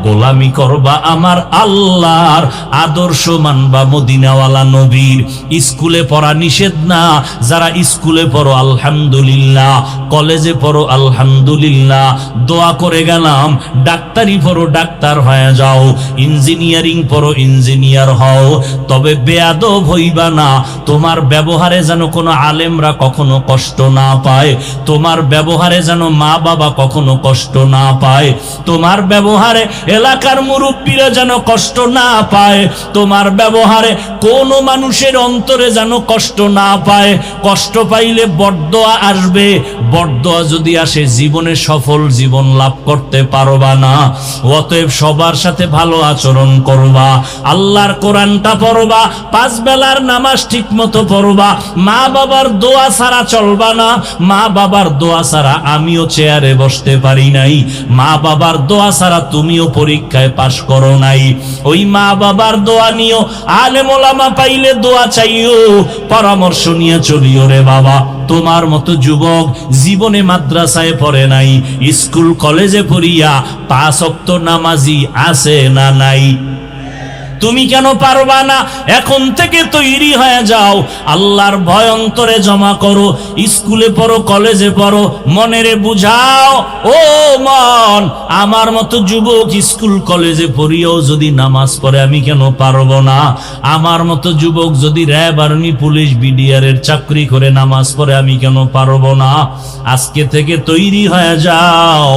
গোলামি করবা আমার আল্লাহর, আদর্শ মানবা মদিনাওয়ালা নবীর। স্কুলে পড়া নিষেধ না, যারা স্কুলে পড়ো আলহামদুলিল্লাহ, কলেজে পড়ো আলহামদুলিল্লাহ, দোয়া করে গেলাম। ডাক্তারি পড়ো, ডাক্তার হয়ে যাও। ইঞ্জিনিয়ারিং পড়ো, ইঞ্জিনিয়ার হও। তবে বেয়াদব হইবা না। তোমার ব্যবহারে যেন কোনো আলেমরা কখনো কষ্ট না পায়, তোমার ব্যবহারে যেন মা বাবা কখনো কষ্ট না পায়, তোমার ব্যবহারে এলাকার মুরব্বীরা যেন কষ্ট না পায়, তোমার ব্যবহারে কোনো মানুষের অন্তরে যেন কষ্ট না পায়। কষ্ট পাইলে বরদোয়া আসবে, বরদোয়া যদি আসে জীবনে সফল জীবন লাভ করতে পারবা না। অতএব সবার সাথে ভালো আচরণ করবা, আল্লাহর কোরআনটা পড়বা, 5 বেলার নামাজ ঠিক মতো পড়বা, মা বাবার দোয়া ছাড়া চলবা না। মা বাবার দোয়া ছাড়া আমিও চেয়ারে বসতে পারি নাই, মা বাবার দোয়া ছাড়া তুমিও পরীক্ষায় পাশ করো নাই। ওই মা বাবার দোয়া নিও, আলেম ওলামা পাইলে দোয়া চাইও, পরামর্শ নিয়ে চলিও রে বাবা। তোমার মতো যুবক জীবনে মাদ্রাসায় পড়ে নাই, স্কুল কলেজে পড়িয়া 5 ওয়াক্ত নামাজি আছে না নাই? তুমি কেন পারবা না? এখন থেকে তৈরি হয়ে যাও, আল্লাহর ভয় অন্তরে জমা করো। স্কুলে পড়ো, কলেজে পড়ো, মনেরে বুঝাও, ও মন, আমার মতো যুবক স্কুল কলেজে পড়িয়াও যদি নামাজ পড়ে আমি কেন পারবো না? আমার মতো যুবক যদি র্যাব, আর্মি, পুলিশ, বিডিআর এর চাকরি করে নামাজ পড়ে আমি কেন পারবো না? আজকে থেকে তৈরি হয়ে যাও,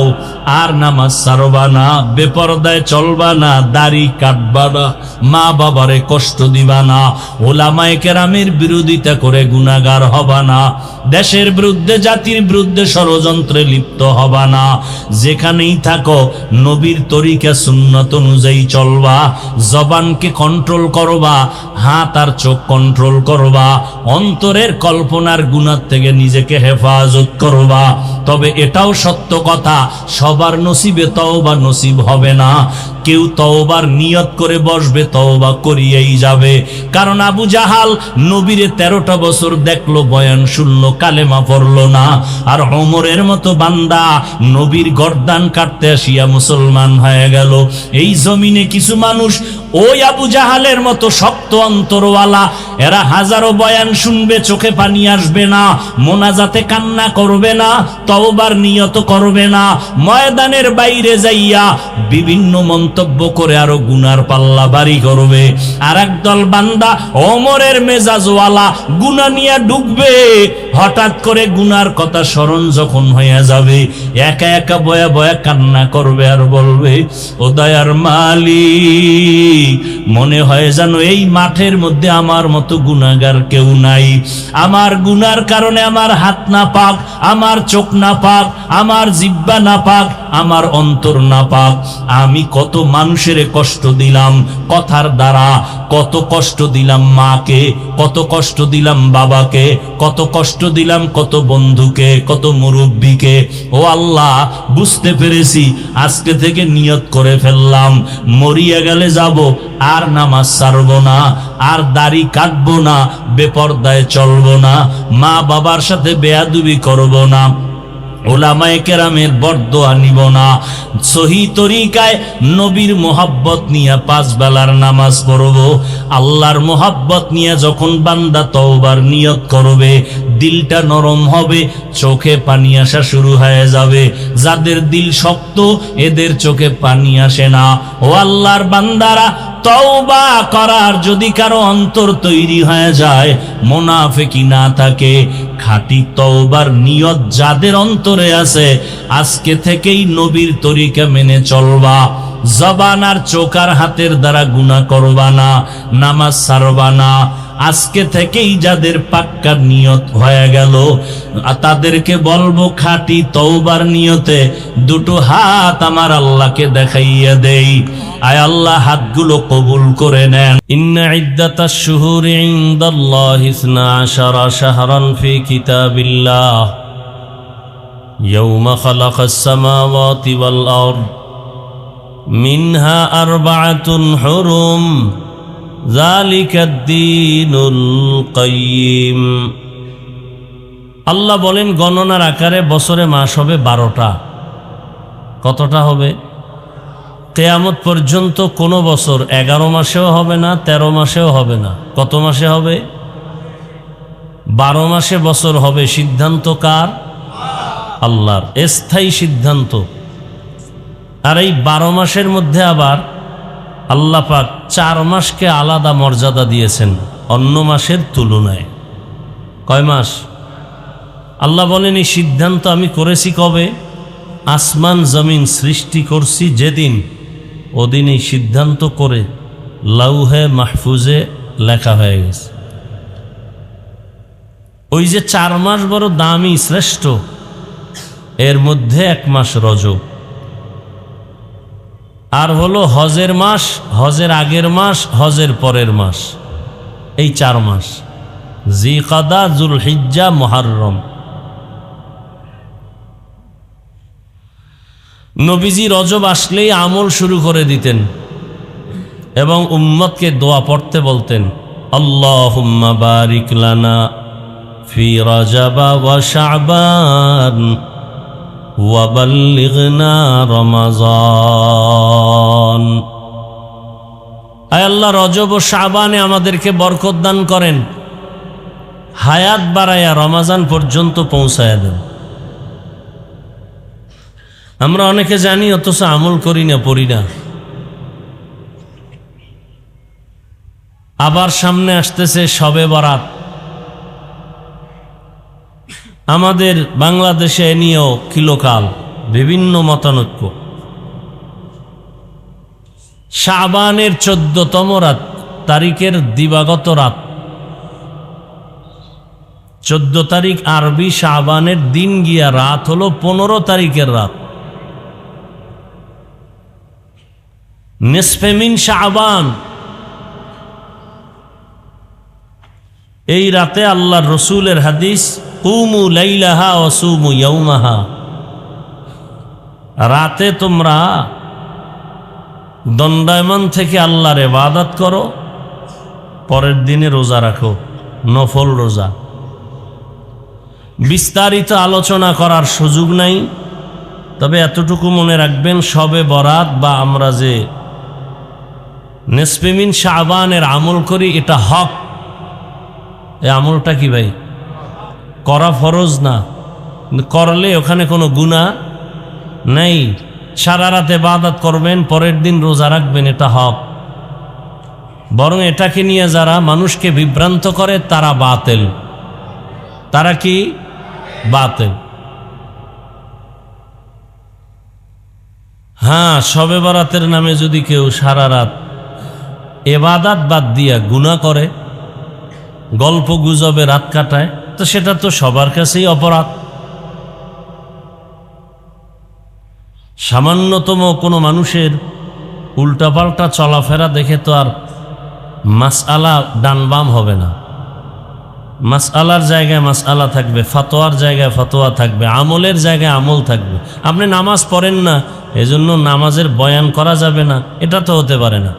আর নামাজ ছাড়বা না, বেপরদায় চলবা না, দাড়ি কাটবা না, মা বাবারে কষ্ট দিবা না, ওলামায়ে কেরামের বিরোধিতা করে গুনাহগার হবা না, দেশের বিরুদ্ধে, জাতির বিরুদ্ধে ষড়যন্ত্রে লিপ্ত হবা না। যেখানেই থাকো নবীর তরিকা সুন্নাত অনুযায়ী চলবা, জবানকে কন্ট্রোল করবা, হাত আর চোখ কন্ট্রোল করবা, অন্তরের কল্পনার গুনাহ থেকে নিজেকে হেফাজত করবা। তবে এটাও সত্য কথা, সবার নসিবে তওবা নসিব হবে না। কেউ তওবার নিয়ত করে বসবে, তওবা করিয়েই যাবে। কারণ আবু জাহাল নবীরে 13টা বছর দেখলো, বয়ান শুনলো, কালেমা পড়লো না। আর ওমরের মতো বান্দা নবীর গর্দান কাটতে আসিয়া মুসলমান হয়ে গেল। এই জমিনে কিছু মানুষ ওই আবু জাহালের মতো শক্ত অন্তরওয়ালা, এরা হাজারো বয়ান শুনবে, চোখে পানি আসবে না, মোনাজাতে কান্না করবে না, তওবার নিয়ত করবে না, ময়দানের বাইরে যাইয়া বিভিন্ন মন্তব্য করে আরো গুনার পাল্লা বাড়ি করবে। আর একদল বান্দা ওমরের মেজাজওয়ালা, গুনাহ নিয়ে ঢুকবে, হঠাৎ করে গুনার কথা স্মরণ যখন হয়ে যাবে, একা একা বয়া বয়া কান্না করবে আর বলবে, ও দয়ার মালিক, মনে হয় যেন এই মাঠের মধ্যে আমার মতো গুনাহগার কেউ নাই। আমার গুনার কারণে আমার হাত না পাক, আমার চোখ না পাক, আমার জিহ্বা না পাক, আমার অন্তর না পাক। আমি কত মানুষের কষ্ট দিলাম কথার দ্বারা, কত কষ্ট দিলাম মাকে, কত কষ্ট দিলাম বাবাকে, কত কষ্ট দিলাম কত বন্ধুকে, কত মুরব্বীকে। ও আল্লাহ, বুঝতে পেরেছি, আজকে থেকে নিয়ত করে ফেললাম, মরিয়া গেলে যাব, আর নামাজ ছাড়বো না, আর দাড়ি কাটবো না, বেপরদায় চলবো না, মা বাবার সাথে বেয়াদবি করবো না, ওলামায়ে কেরামের বরদোয়া নিব না, সহি তরিকায় নবীর মোহাব্বত নিয়ে 5 বেলার নামাজ পড়ব। আল্লাহর মোহাব্বত নিয়ে যখন বান্দা তওবার নিয়ত করবে, দিলটা নরম হবে, চোখে পানি আসা শুরু হয়ে যাবে। যাদের দিল শক্ত এদের চোখে পানি আসে না। ও আল্লাহর বান্দারা, তওবা করার যদি কারো অন্তর তৈরি হয়ে যায়, মুনাফিকি না থাকে, খাঁটি তওবার নিয়ত যাদের অন্তরে আছে, আজকে থেকেই নবীর তরিকা মেনে চলবা, জবান আর চোখ আর হাতের দ্বারা গুনাহ করবা না, নামাজ ছাড়বা না। আজকে থেকেই যাদের পাক্কা নিয়ত হয়ে গেল, তাদেরকে বলবো খাঁটি তওবার নিয়তে 2টো হাত আমার আল্লাহকে দেখাইয়া দেই। আয় আল্লাহ, হাতগুলো কবুল করে নেন। ইন্না ইদ্দাতাশ শুহুরি ইনদাল্লাহি 12 শাহরান ফি কিতাবিল্লাহ ইয়াওমা খালাকাস সামাওয়াতি ওয়াল আরদ মিনহা 4 হুরুম যালিকাদ দীনুল কাইয়্যিম আল্লাহ বলেন গণনার আকারে বছরে মাস হবে 12টা। কতটা হবে? কিয়ামত পর্যন্ত কোনো বছর 11 মাসেও হবে না, 13 মাসেও হবে না। কত মাসে হবে? 12 মাসে বছর হবে। সিদ্ধান্ত কার? আল্লাহর, স্থায়ী সিদ্ধান্ত। আর এই 12 মাসের মধ্যে আবার আল্লাহ পাক 4 মাসকে আলাদা মর্যাদা দিয়েছেন অন্য মাসের তুলনায়। কয় মাস? আল্লাহ বলেন এই সিদ্ধান্ত আমি করেছি কবে? আসমান জমিন সৃষ্টি করছি যেদিন, ওদিন এই সিদ্ধান্ত করে লাউহে মাহফুজে লেখা হয়ে গেছে। ওই যে 4 মাস বড় দামি শ্রেষ্ঠ, এর মধ্যে 1 মাস রজব, আর হলো হজের মাস, হজের আগের মাস, হজের পরের মাস। এই 4 মাস, জিকাদা, জুলহিজ্জা, মুহররম। নবীজি রজব আসলেই আমল শুরু করে দিতেন এবং উম্মতকে দোয়া পড়তে বলতেন, আল্লাহুম্মা বারিক লানা ফি রাজাবা ওয়া শাবান ওয়া বাল্লিগনা রমাজান। আয় আল্লাহ, রজব ও শাবানে আমাদেরকে বরকত দান করেন, হায়াত বাড়ায়া রমাজান পর্যন্ত পৌঁছায়া দেন। আমরা অনেকে জানি অথচ আমল করি না, পড়ি না। আবার সামনে আসতেছে শবে বরাত। আমাদের বাংলাদেশে এ নিয়েও কিলোকাল বিভিন্ন মতানৈক্য। শাবানের 14তম রাত, তারিখের দিবাগত রাত। 14 তারিখ আরবি, শাবানের দিন গিয়া রাত হলো 15 তারিখের রাত। নিসফে মিন শাবান, এই রাতে আল্লাহর রসুলের হাদিস, কুমু লাইলাহা ওয়া সুমু ইয়াউমাহা, রাতে তোমরা দণ্ডায়মান থেকে আল্লাহর ইবাদত করো, পরের দিনে রোজা রাখো, নফল রোজা। বিস্তারিত আলোচনা করার সুযোগ নাই, তবে এতটুকু মনে রাখবেন, শবে বরাত বা আমরা যে নিসফে মিন শাবানের আমল করি, এটা হক। এই আমলটা কি ভাই? করা ফরজ না, করলে ওখানে কোনো গুনাহ নেই। সারা রাত ইবাদত করবেন, পরের দিন রোজা রাখবেন, এটা হক। বরং এটাকে নিয়ে যারা মানুষকে বিভ্রান্ত করে তারা বাতিল। তারা কি? বাতিল। হ্যাঁ, শবে বরাতের নামে যদি কেউ সারা রাত ইবাদত বাদ দিয়া গুনাহ করে, গল্প গুজবে রাত কাটায়, তো সেটা তো সবার কাছেই অপরাধ। সামান্যতম কোনো মানুষের উল্টাপাল্টা চলাফেরা দেখে তো আর মাসআলা ডান বাম হবে না। মাসআলার জায়গায় মাসআলা থাকবে, ফতোয়ার জায়গায় ফতোয়া থাকবে, আমলের জায়গায় আমল থাকবে। আপনি নামাজ পড়েন না, এজন্য নামাজের বয়ান করা যাবে না, এটা তো হতে পারে না।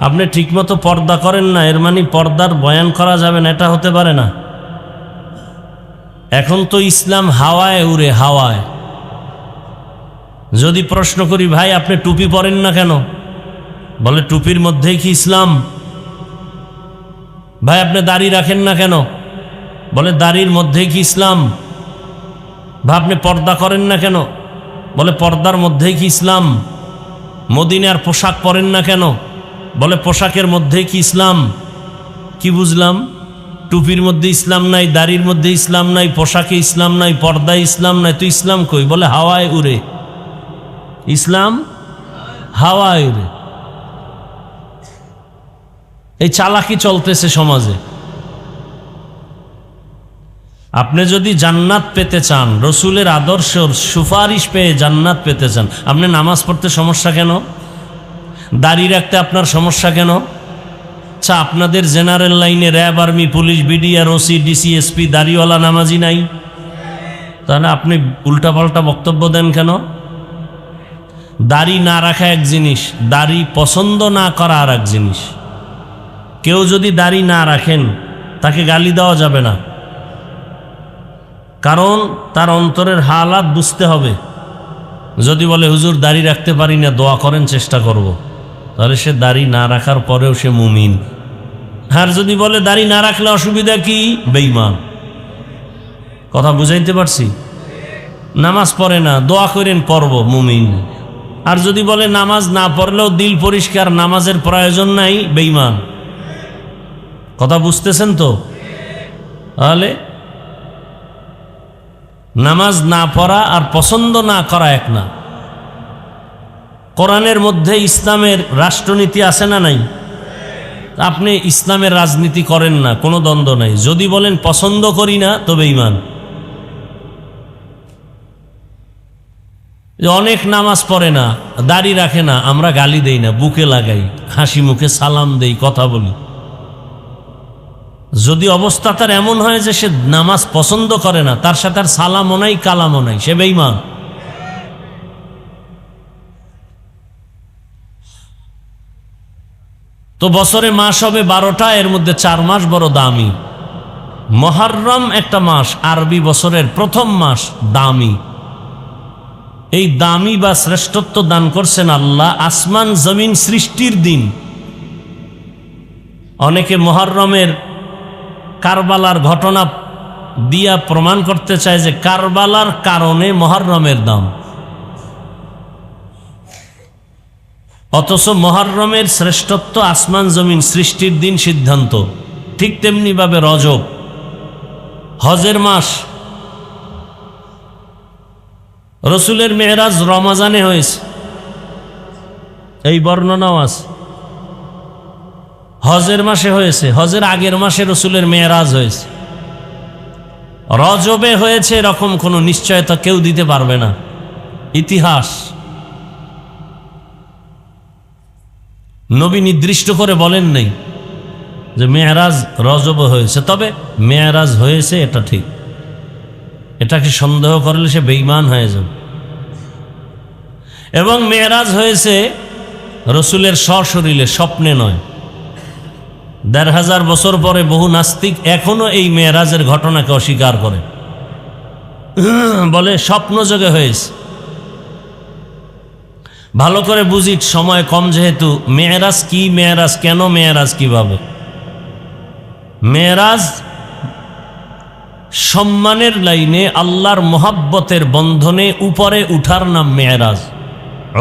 আপনি ঠিকমতো পর্দা করেন না, এর মানে পর্দার বয়ান করা যাবে না, এটা হতে পারে না। এখন তো ইসলাম হাওয়ায় উড়ে, হাওয়ায়। যদি প্রশ্ন করি, ভাই আপনি টুপি পরেন না কেন? বলে টুপির মধ্যেই কি ইসলাম? ভাই আপনি দাড়ি রাখেন না কেন? বলে দাড়ির মধ্যেই কি ইসলাম? ভাই আপনি পর্দা করেন না কেন? বলে পর্দার মধ্যেই কি ইসলাম? মদিনার পোশাক পরেন না কেন? বলে পোশাকের মধ্যেই কি ইসলাম? কি বুঝলাম? টুপির মধ্যে ইসলাম নাই, দাড়ির মধ্যে ইসলাম নাই, পোশাকে ইসলাম নাই, পর্দায় ইসলাম নাই, তো ইসলাম কই? বলে হাওয়ায় উড়ে। ইসলাম হাওয়ায় উড়ে। এই চালাকি চলতেছে সমাজে। আপনি যদি জান্নাত পেতে চান, রসুলের আদর্শ সুপারিশ পেয়ে জান্নাত পেতে চান, আপনি নামাজ পড়তে সমস্যা কেন? দাড়ি রাখতে আপনার সমস্যা কেন? আচ্ছা, আপনাদের জেনারেল লাইনে RAB, army, police, BDR, OC, DC, SP দাড়িওয়ালা নামাজি নাই? তাহলে আপনি উল্টাপাল্টা বক্তব্য দেন কেন? দাড়ি না রাখা এক জিনিস, দাড়ি পছন্দ না করা আর এক জিনিস। কেউ যদি দাড়ি না রাখেন, তাকে গালি দেওয়া যাবে না। কারণ তার অন্তরের হালাত বুঝতে হবে। যদি বলে হুজুর দাড়ি রাখতে পারি না, দোয়া করেন চেষ্টা করব, তাহলে সে দাড়ি না রাখার পরেও সে মুমিন। আর যদি বলে দাড়ি না রাখলে অসুবিধা কি, বেঈমান। কথা বুঝাইতে পারছি? নামাজ পড়ে না, দোয়া করেন পড়ব, মুমিন। আর যদি বলে নামাজ না পড়লেও দিল পরিষ্কার, নামাজের প্রয়োজন নাই, বেঈমান। কথা বুঝতেছেন তো? তাহলে নামাজ না পড়া আর পছন্দ না করা এক না। কোরআনের মধ্যে ইসলামের রাষ্ট্রনীতি আছে না নাই? আপনি ইসলামের রাজনীতি করেন না, কোনো দ্বন্দ্ব নাই। যদি বলেন পছন্দ করি না, তো বেঈমান। অনেক নামাজ পড়ে না, দাড়ি রাখে না, আমরা গালি দেই না, বুকে লাগাই, হাসি মুখে সালাম দেই, কথা বলি। যদি অবস্থা তার এমন হয় যে সে নামাজ পছন্দ করে না, তার সাথে আর সালামও নাই, কালামও নাই, সে বেঈমান। তো বছরে মাস হবে 12টা, এর মধ্যে 4 মাস বড় দামি। মুহররম একটা মাস, আরবি বছরের প্রথম মাস, দামি। এই দামি বা শ্রেষ্ঠত্ব দান করছেন আল্লাহ আসমান জমিন সৃষ্টির দিন। অনেকে মুহররমের কারবালার ঘটনা দিয়া প্রমাণ করতে চায় যে কারবালার কারণে মুহররমের দাম, অথচ মুহররমের শ্রেষ্ঠত্ব আসমান জমিন সৃষ্টির দিন সিদ্ধান্ত। ঠিক তেমনি ভাবে রজব, হজের মাস। রসুলের মেরাজ রমাজানে হয়েছে, এই বর্ণনাও আছে। হজের মাসে হয়েছে, হজের আগের মাসে রসুলের মেরাজ হয়েছে। রজবে হয়েছে এরকম কোনো নিশ্চয়তা কেউ দিতে পারবে না, ইতিহাস। নবী নির্দিষ্ট করে বলেন নাই যে মেরাজ রজবে হয়েছে, তবে মেরাজ হয়েছে এটা ঠিক। এটাকে সন্দেহ করলে সে বেঈমান হয়ে যাবে। এবং মেরাজ হয়েছে রসুলের সশরীরে, স্বপ্নে নয়। 1500 বছর পরে বহু নাস্তিক এখনো এই মেরাজের ঘটনাকে অস্বীকার করে, বলে স্বপ্নযোগে হয়েছে। ভালো করে বুঝি, সময় কম যেহেতু। মেরাজ কি, মেরাজ কেন, মেরাজ কিভাবে? মেরাজ সম্মানের লাইনে আল্লাহর মোহাব্বতের বন্ধনে উপরে উঠার নাম মেরাজ।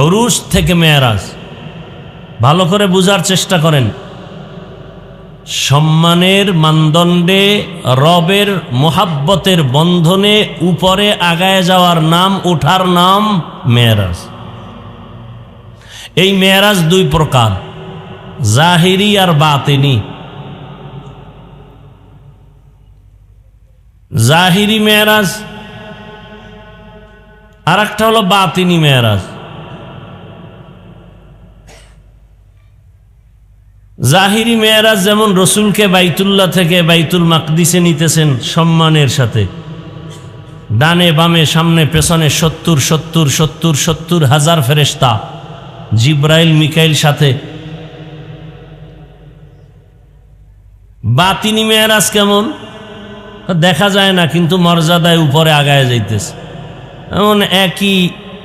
উরুশ থেকে মেরাজ। ভালো করে বুঝার চেষ্টা করেন। সম্মানের মানদণ্ডে রবের মোহাব্বতের বন্ধনে উপরে আগায় যাওয়ার নাম, উঠার নাম মেরাজ। এই মেরাজ 2 প্রকার, জাহিরি আর বাতিনি। জাহিরি মেরাজ আর একটা হলো বাতিনি মেরাজ। জাহিরি মেরাজ যেমন রসুলকে বাইতুল্লাহ থেকে বাইতুল মাকদিসে নিতেছেন সম্মানের সাথে, ডানে বামে সামনে পেছনে 70 হাজার ফেরেশতা, জিব্রাইল মিকাইল সাথে। বাতিনি মেরাজ কেমন? দেখা যায় না, কিন্তু মর্যাদায় উপরে আগায় যাইতেছে। এমন একই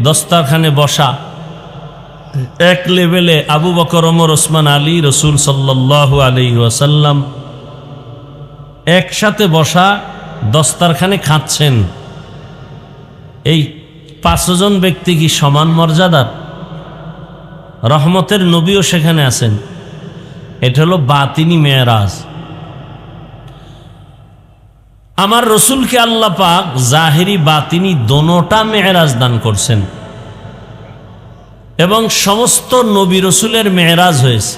দস্তারখানে বসা, এক লেভেলে আবু বকর, ওমর, ওসমান, আলী, রসুল সাল্লাল্লাহু আলাইহি ওয়াসাল্লাম একসাথে বসা, দস্তারখানে খাচ্ছেন। এই 5 জন ব্যক্তি কি সমান মর্যাদার? রহমতের নবীও সেখানে আছেন। এটা হলো বাতিনি মেরাজ। আমার রসুলকে আল্লাহ পাক জাহিরি বাতিনি দোনোটা মেরাজ দান করছেন, এবং সমস্ত নবী রসুলের মেরাজ হয়েছে।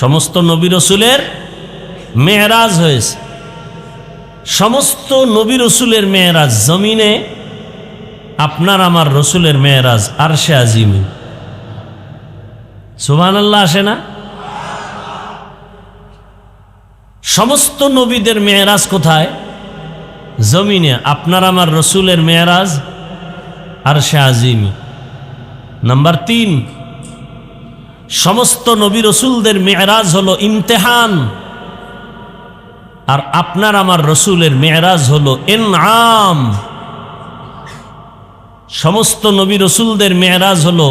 সমস্ত নবী রসুলের মেরাজ হয়েছে। সমস্ত নবী রসুলের মেরাজ জমিনে, আপনার আমার রসুলের মেরাজ আরশে আজিমে। সুবহানাল্লাহ আসে না? সমস্ত নবীদের মেরাজ কোথায়? জমিনে। আপনার আমার রসুলের মেরাজ আরশে আজিমে। নাম্বার 3, সমস্ত নবী রসুলদের মেরাজ হলো ইমতেহান, আর আপনার আমার রসুলের মেরাজ হলো ইনআম। সমস্ত নবী রসুলদের মেরাজ হলো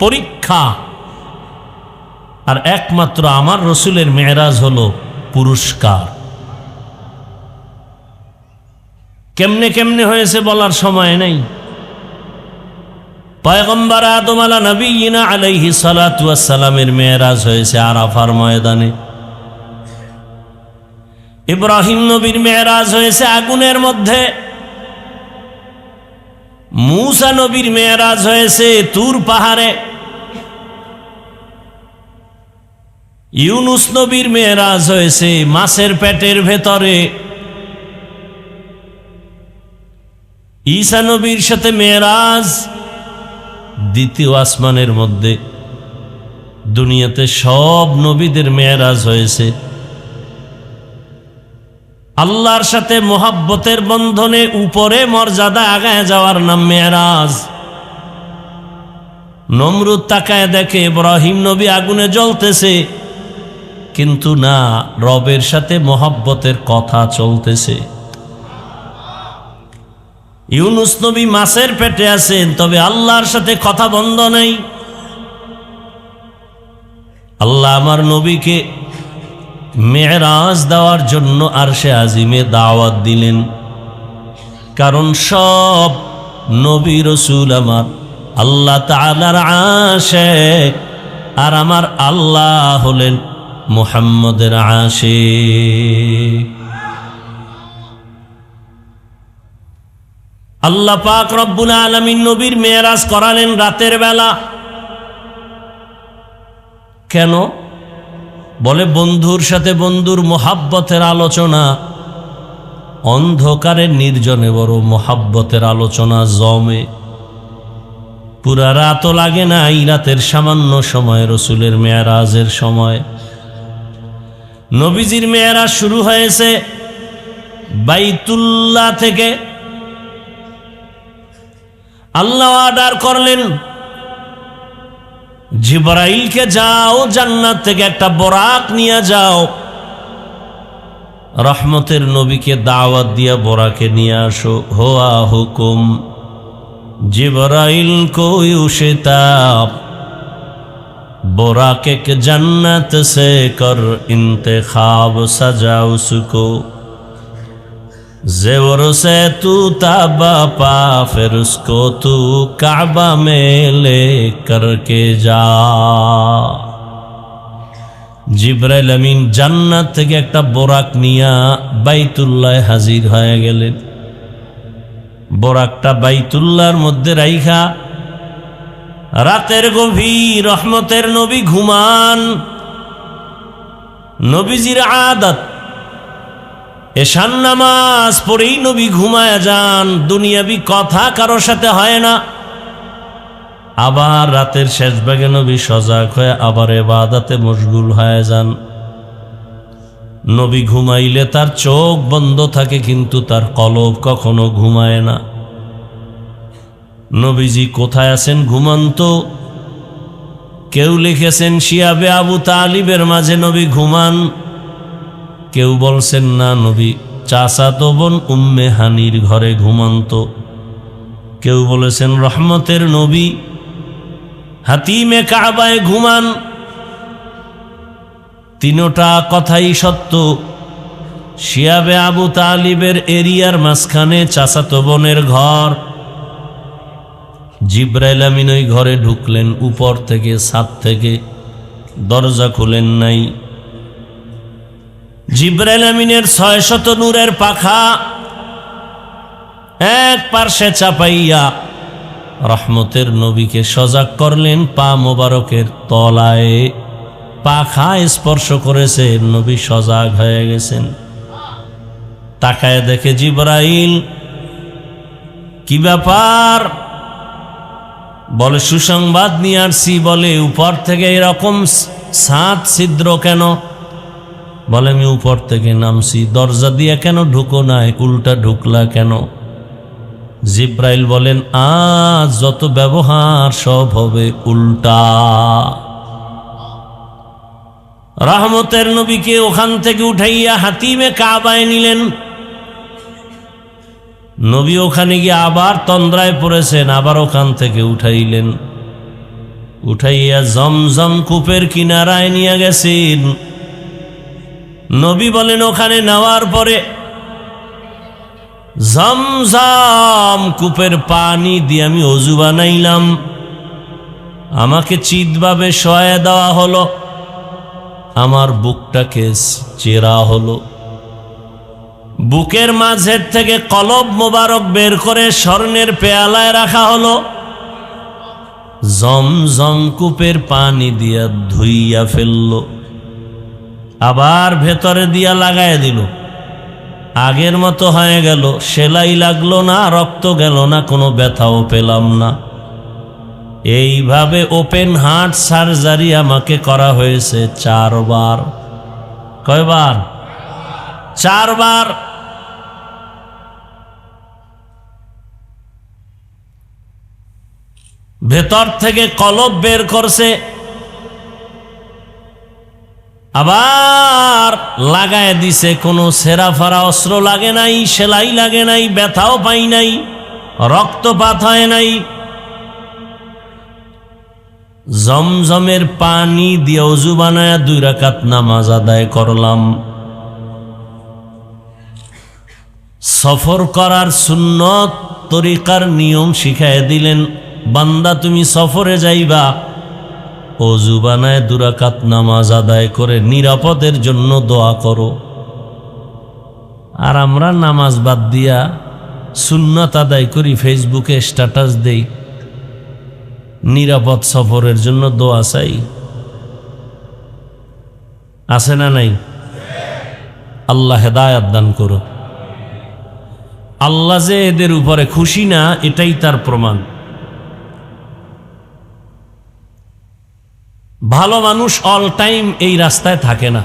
পরীক্ষা, আর একমাত্র আমার রসুলের মেরাজ হলো পুরস্কার। কেমনে কেমনে হয়েছে বলার সময় নেই। পয়গম্বর আদম আলা নবিয়িনা আলাইহি সালাতু ওয়াস সালামের মেরাজ হয়েছে আরাফার ময়দানে। ইব্রাহিম নবীর মেরাজ হয়েছে আগুনের মধ্যে। মূসা নবীর মেরাজ হয়েছে তুর পাহাড়ে। ইউনুস নবীর মেরাজ হয়েছে মাছের পেটের ভেতরে। ঈসা নবীর সাথে মেরাজ দ্বিতীয় আসমানের মধ্যে। দুনিয়াতে সব নবীদের মেরাজ হয়েছে আল্লাহর সাথে মোহাব্বতের বন্ধনে উপরে মর্যাদা আগায় যাওয়ার নাম মেরাজ। নমরুদ তাকায় দেখে ইব্রাহিম নবী আগুনে জ্বলতেছে, কিন্তু না, রবের সাথে মোহাব্বতের কথা চলতেছে। ইউনুস নবী মাছের পেটে আছেন, তবে আল্লাহর সাথে কথা বন্ধ নেই। আল্লাহ আমার নবীকে মেরাজ দেওয়ার জন্য আরশে আজিমে দাওয়াত দিলেন, কারণ সব নবী রসুল আমার আল্লাহ তাআলার আশিক, আর আমার আল্লাহ হলেন মুহাম্মদের আশিক। আল্লাহ পাক রব্বুল আলামিন নবীর মেরাজ করালেন রাতের বেলা। কেন? বলে বন্ধুর সাথে বন্ধুর মোহাব্বতের আলোচনা। অন্ধকারের নির্জনে বড় মোহাব্বতের আলোচনা জমে। পুরা রাতও লাগে না, এই রাতের সামান্য সময় রসুলের মেরাজের সময়। নবীজির মেরাজ শুরু হয়েছে বাইতুল্লাহ থেকে। আল্লাহ অর্ডার করলেন জিবরাইলকে, যাও জান্নাত থেকে একটা বোরাক নিয়ে যাও, রহমতের নবীকে দাওয়াত দিয়া বোরাকে নিয়ে আসো। হোয়া হুকুম जिब्राइल को युशिताब बुराक के जन्नत से कर इंतखाब सजा उसको जेवर से तू ताबा पा फिर उसको तू काबा में ले करके जा। जिब्राइल अमीन जन्नत থেকে একটা বোরাক নিয়া বাইতুল্লাহ হাজির হয়ে গেলেন। বোরাকটা বাইতুল্লাহর মধ্যে রাইখা রাতের গভীর রহমতের নবী ঘুমান। নবীজির আদত এশান নামাজ পড়েই নবী ঘুমায় যান, দুনিয়াবি কথা কারোর সাথে হয় না। আবার রাতের শেষ ভাগে নবী সজাগ হয়ে আবার ইবাদতে মশগুল হয়ে যান। নবী ঘুমাইলে তার চোখ বন্ধ থাকে, কিন্তু তার কলব কখনো ঘুমায় না। নবীজি কোথায় আছেন ঘুমন্ত? কেউ লিখেছেন শিয়াবে আবু তালিবের মাঝে নবী ঘুমান, কেউ বলছেন না নবী চাচাতো বোন উম্মে হানির ঘরে ঘুমন্ত, কেউ বলেছেন রহমতের নবী হাতিমে কাবায় ঘুমান। তিনোটা কথাই সত্য। শিয়াবে আবু তালিবের এরিয়ার মাঝখানে চাচাতো বোনের ঘর। জিব্রাইল আমিন ওই ঘরে ঢুকলেন উপর থেকে, ছাদ থেকে, দরজা খুলেন নাই। জিব্রাইল আমিনের 600 নূরের পাখা এক পার্শ্বে চাপাইয়া রহমতের নবীকে সজাগ করলেন। পা মোবারকের তলায় পাখা স্পর্শ করেছে, নবী সজাগ হয়ে গেছেন। তাকায় দেখে জিবরাইল, কি ব্যাপার? বলে সুসংবাদ নিয়ে আসছি। বলে উপর থেকে এরকম সাত ছিদ্র কেন? বলে আমি উপর থেকে নামছি। দরজা দিয়ে কেন ঢুকো নাই, উল্টা ঢুকলা কেন? জিব্রাইল বলেন আজ যত ব্যবহার সব হবে উল্টা। রহমতের নবীকে ওখান থেকে উঠাইয়া হাতিমে কাবায় নিলেন। নবী ওখানে গিয়ে আবার তন্দ্রায় পড়েছেন, আবার ওখান থেকে উঠাইলেন। উঠাইয়া জমজম কূপের কিনারায় নিয়ে গেছেন। নবী বলেন, ওখানে নেওয়ার পরে জমজম কূপের পানি দিয়ে আমি অজু বানাইলাম। আমাকে চিতভাবে শোয়া দেওয়া হলো, আমার বুকটাকে চেরা হলো। বুকের মাঝের থেকে কলব মোবারক বের করে স্বর্ণের পেয়ালায় রাখা হলো। জমজম কূপের পানি দিয়া ধুইয়া ফেলল, আবার ভেতরে দিয়া লাগায় দিল। আগের মতো হয়ে গেল, সেলাই লাগলো না, রক্ত গেল না, কোনো ব্যথাও পেলাম না। এইভাবে ওপেন হার্ট সার্জারি আমাকে করা হয়েছে 4 বার। কয়বার? 4 বার। ভেতর থেকে কলব বের করছে, আবার লাগায় দিছে। কোনো সেরাফারা অস্ত্র লাগে নাই, সেলাই লাগে নাই, ব্যথাও পাই নাই, রক্তপাত হয় নাই। জমজমের পানি দিয়ে ওযু বানায়া 2 রাকাত নামাজ আদায় করলাম। সফর করার সুন্নত তরিকার নিয়ম শিখায় দিলেন, বান্দা তুমি সফরে যাইবা, ওযু বানায় 2 রাকাত নামাজ আদায় করে নিরাপদের জন্য দোয়া করো। আর আমরা নামাজ বাদ দিয়া সুন্নত আদায় করি, ফেসবুকে স্ট্যাটাস দেই, নিরাপদ সফরের জন্য দোয়া চাই। আছে না নাই? আল্লাহ হেদায়েত দান করো। আল্লাহ যে এদের উপরে খুশি না, এটাই তার প্রমাণ। ভালো মানুষ অল টাইম এই রাস্তায় থাকে না।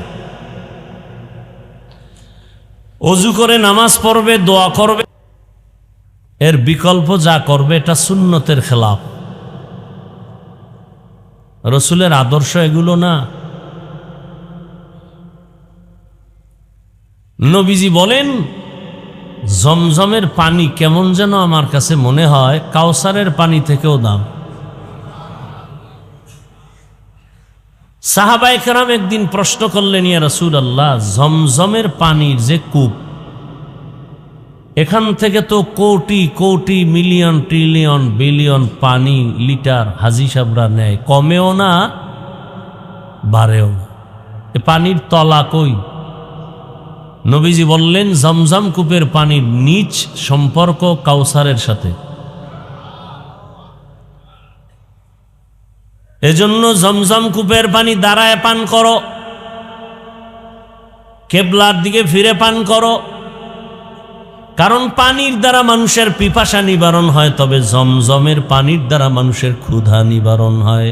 ওযু করে নামাজ পড়বে, দোয়া করবে, এর বিকল্প যা করবে এটা সুন্নতের খেলাফ। রসুলের আদর্শ এগুলো না। নবীজি বলেন, জমজমের পানি কেমন যেন আমার কাছে মনে হয় কাউসারের পানি থেকেও দাম। সাহাবায়ে কেরাম একদিন প্রশ্ন করলেন, ইয়া রাসূলুল্লাহ, জমজমের পানির যে কূপ, এখান থেকে তো crore crore million trillion billion পানি লিটার হাজি সাহেবরা নেয়, কমেও না বাড়েও না, এ পানির তলা কই? নবীজি বললেন, জমজম কূপের পানির নিচ সম্পর্ক কাউসারের সাথে। এজন্য জমজম কূপের পানি দাঁড়ায় পান করো, কেবলার দিকে ফিরে পান করো। কারণ পানির দ্বারা মানুষের পিপাসা নিবারণ হয়, তবে জমজমের পানির দ্বারা মানুষের ক্ষুধা নিবারণ হয়।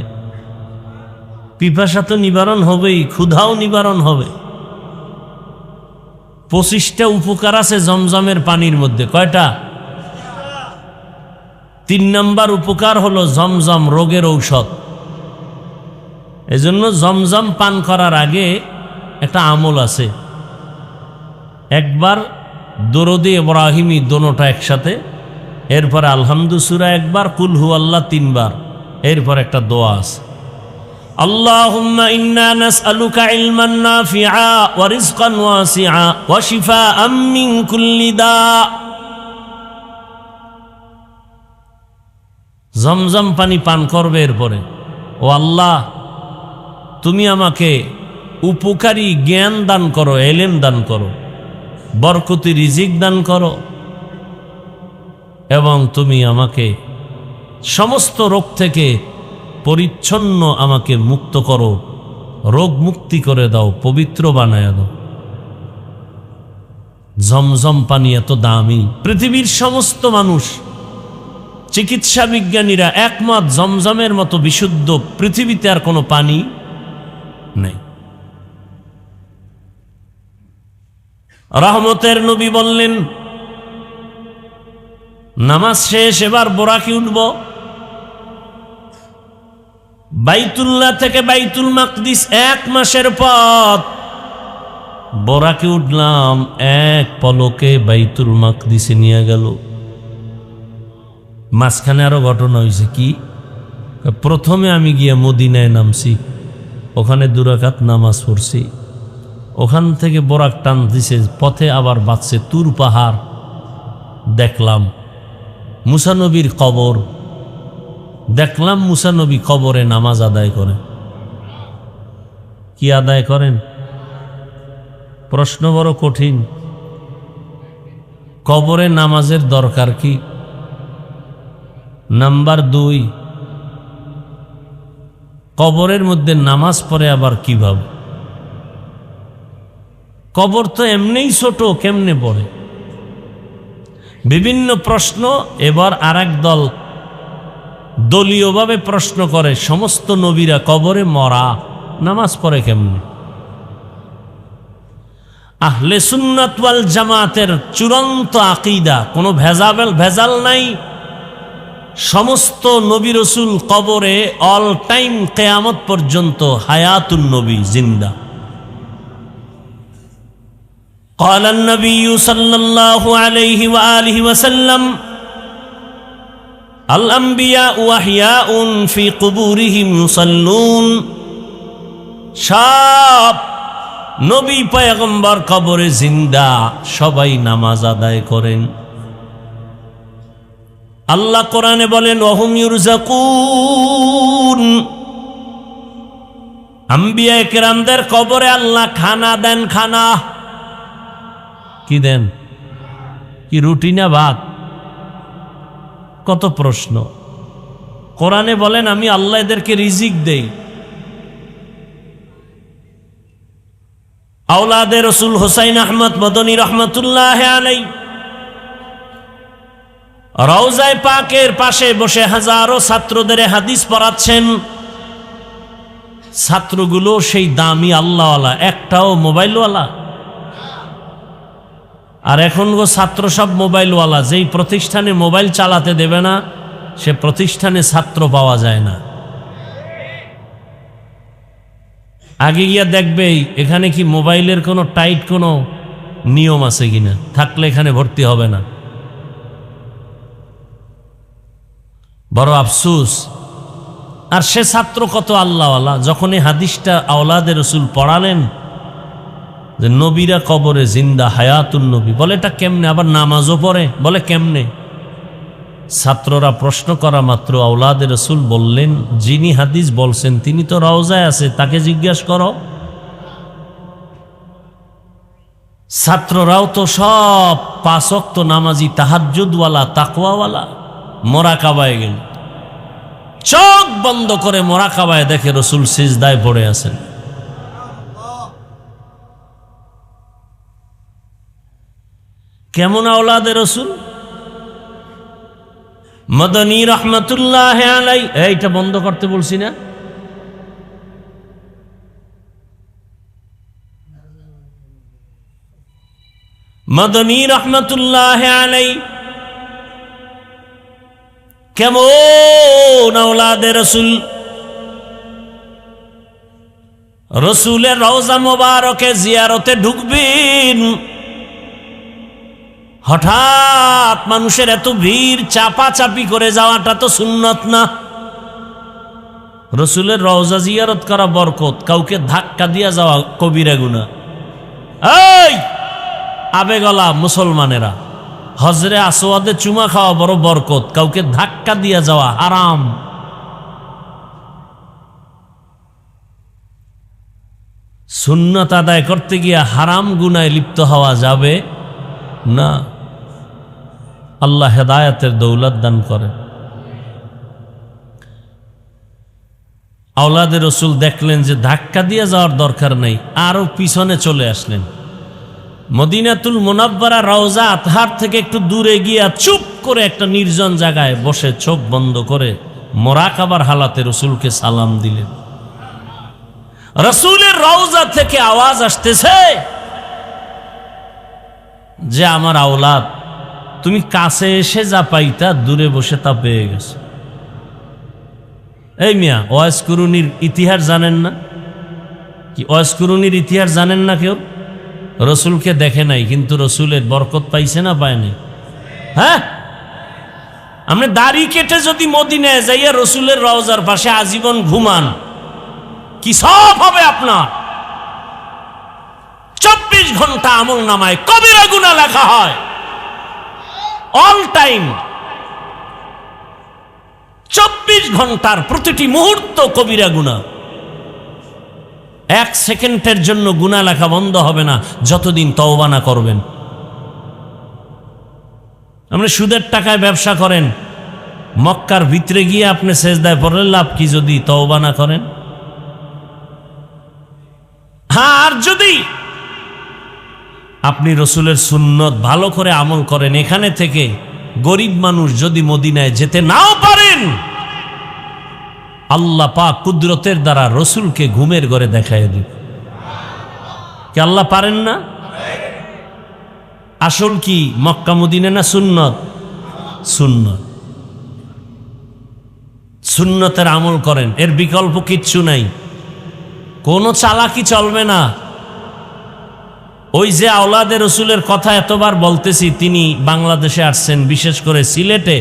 পিপাসা তো নিবারণ হবেই, ক্ষুধাও নিবারণ হবে। 25টা উপকার আছে জমজমের পানির মধ্যে। কয়টা? 3 নাম্বার উপকার হলো জমজম রোগের ঔষধ। এজন্য জমজম পান করার আগে একটা আমল আছে। একবার দরুদে ইব্রাহিমি দোনোটা একসাথে, এরপরে আলহামদু সূরা একবার, কুল হু আল্লাহ 3 বার, এরপর একটা দোয়া আছে, আল্লাহুম্মা ইন্না নাসআলুকা ইলমান নাফিআ ওয়া রিজকান ওয়াসিআ ওয়া শিফাআম মিন কুল্লি দা। জমজম পানি পান করবে, এরপরে, ও আল্লাহ, তুমি আমাকে উপকারী জ্ঞান দান করো, এলেম দান করো, বরকতি রিজিক দান করো, এবং তুমি আমাকে সমস্ত রোগ থেকে পরিচ্ছন্ন আমাকে মুক্ত করো, রোগ মুক্তি করে দাও, পবিত্র বানায় দাও। জমজম পানি এত দামি, পৃথিবীর সমস্ত মানুষ, চিকিৎসা বিজ্ঞানীরা একমত, জমজমের মতো বিশুদ্ধ পৃথিবীতে আর কোনো পানি নেই। রহমতের নবী বললেন, নামাজ শেষ, এবার বোরাকি উঠব। বাইতুল্লাহ থেকে বাইতুল মাকদিস 1 মাসের পথ। বোরাকে উঠলাম, এক পলকে বাইতুল মাকদিসে নিয়ে গেল। মাঝখানে আরো ঘটনা হয়েছে। কি? প্রথমে আমি গিয়ে মদিনায় নামছি, ওখানে 2 রাকাত নামাজ পড়ছি। ওখান থেকে বোরাক টান দিছে, পথে আবার বাঁচছে তুর পাহাড়। দেখলাম মুসা নবীর কবর, দেখলাম মুসা নবী কবরে নামাজ আদায় করে। কি আদায় করেন? প্রশ্ন বড় কঠিন। কবরে নামাজের দরকার কি? নাম্বার 2, কবরের মধ্যে নামাজ পড়ে আবার কিভাবে? কবর তো এমনিই ছোট, কেমনে পড়ে? বিভিন্ন প্রশ্ন। এবার আরেক দল দলীয়ভাবে প্রশ্ন করে, সমস্ত নবীরা কবরে মরা, নামাজ পড়ে কেমনে? আহলে সুন্নাত ওয়াল জামাতের চূড়ান্ত আকীদা, কোনো ভেজাল নাই। সমস্ত নবী রাসূল কবরে অল টাইম কিয়ামত পর্যন্ত হায়াতুন নবী, জিন্দা। قال النبي صلى الله عليه وآله وسلم الأنبياء أحياء في قبورهم يصلون। সব নবী পয়গম্বর কবরে জিন্দা, সবাই নামাজ আদায় করেন। আল্লাহ কোরআনে বলেন ওয়াহুম ইউরযাকুন। আম্বিয়া কিরামদের কবরে আল্লাহ খানা দেন। খানা কি দেন? কি রুটি না ভাত? কত প্রশ্ন। কোরআনে বলেন আমি আল্লাহ এদেরকে রিজিক দেই। আওলাদে রসুল হুসাইন আহমদ মদনী রহমতুল্লাহ আলাইহি রওজায়ে পাকের পাশে বসে হাজারো ছাত্রদের হাদিস পড়াচ্ছেন। ছাত্রগুলো সেই দামি আল্লাহওয়ালা, একটাও মোবাইলওয়ালা। আর এখন গো ছাত্র সব মোবাইলওয়ালা। যেই প্রতিষ্ঠানে মোবাইল চালাতে দেবে না, সে প্রতিষ্ঠানে ছাত্র পাওয়া যায় না। আগে গিয়া দেখবে এখানে কি মোবাইলের কোনো টাইট কোনো নিয়ম আছে কিনা, থাকলে এখানে ভর্তি হবে না। বড় আফসোস। আর সে ছাত্র কত আল্লাহওয়ালা। যখন এই হাদিসটা আওলাদে রসুল পড়ালেন যে নবীরা কবরে জিন্দা, হায়াতুন নবী, বলে এটা কেমনে? আবার নামাজও পড়ে, বলে কেমনে? ছাত্ররা প্রশ্ন করা মাত্র আওলাদে রসুল বললেন, যিনি হাদিস বলছেন তিনি তো রওজায় আছে, তাকে জিজ্ঞাসা করো। ছাত্ররাও তো সব 5 ওয়াক্ত নামাজি, তাহাজ্জুদওয়ালা, তাকওয়াওয়ালা। মোরাকাবায় গেল, চোখ বন্ধ করে মোরাকাবায় দেখে রসুল সিজদায় পড়ে আছেন। কেমন আওলাদে রসুল? মদনী রহমতুল্লাহ আলাইহি। এইটা বন্ধ করতে বলছি না? মদনী রহমতুল্লাহ আলাইহি কেমন আওলাদে রসুল? রসুলের রওজা মোবারকে জিয়ারতে ঢুকবেন, হঠাৎ মানুষের এত ভিড়, চাপাচাপি করে যাওয়াটা তো সুন্নত না। রসুলের রওজা জিয়ারত করা বরকত, কাউকে ধাক্কা দিয়া যাওয়া কবিরা গুনাহ। এই আবেগলা মুসলমানেরা, হজরে আসওয়াদে চুমা খাওয়া বড় বরকত, কাউকে ধাক্কা দিয়া যাওয়া হারাম। সুন্নত আদায় করতে গিয়ে হারাম গুনায় লিপ্ত হওয়া যাবে না। আল্লাহ হেদায়েতের দৌলত দান করে। আওলাদে রসুল দেখলেন যে ধাক্কা দিয়ে যাওয়ার দরকার নেই, আরো পিছনে চলে আসলেন। মদিনাতুল মুনাব্বারা রওজা আতহার থেকে একটু দূরে গিয়া চুপ করে একটা নির্জন জায়গায় বসে চোখ বন্ধ করে মোরাকাবার হালাতে রসুলকে সালাম দিলেন। রসুলের রওজা থেকে আওয়াজ আসতেছে যে আমার আওলাদ, তুমি কাছে এসে যা পাইতা দূরে বসে তা পেয়ে গেছো। এই মিয়া, ওয়াজ কুরুনির ইতিহাস জানেন না? কি ওয়াজ কুরুনির ইতিহাস জানেন না কেউ? রসুলকে দেখে নাই, কিন্তু রসুলের বরকত পাইছে না পায় নাই? হ্যাঁ, আপনি দাড়ি কেটে যদি মদিনায় যাইয়া রসুলের রওজার পাশে আজীবন ঘুমান, কি সব হবে আপনার? 24 ঘন্টা আমল নামায় কবিরা গুনাহ লেখা হয়, অল টাইম। 24 ঘন্টার প্রতিটি মুহূর্ত কবিরা গুনাহ। 1 সেকেন্ডের জন্য গুনাহ লেখা বন্ধ হবে না যতদিন তওবা না করবেন। আপনি সুদের টাকায় ব্যবসা করেন, মক্কার ভিতরে গিয়ে আপনি সেজদায় পড়লেন, লাভ কি যদি তওবা না করেন? হ্যাঁ, আর যদি আপনি রসুলের সুন্নত ভালো করে আমল করেন, এখানে থেকে গরিব মানুষ যদি মদিনায় যেতে নাও পারেন, আল্লাহ পাক কুদরতের দ্বারা রসুলকে ঘুমের ঘরে দেখায় দিন। কি আল্লাহ পারেন না? আসল কি মক্কা মদিনা না সুন্নত? সুন্নত। সুন্নতের আমল করেন, এর বিকল্প কিচ্ছু নাই, কোনো চালাকি চলবে না। ওই যে আওলাদে রসুলের কথা এতবার বলতেছি, তিনি বাংলাদেশে আসছেন, বিশেষ করে সিলেটে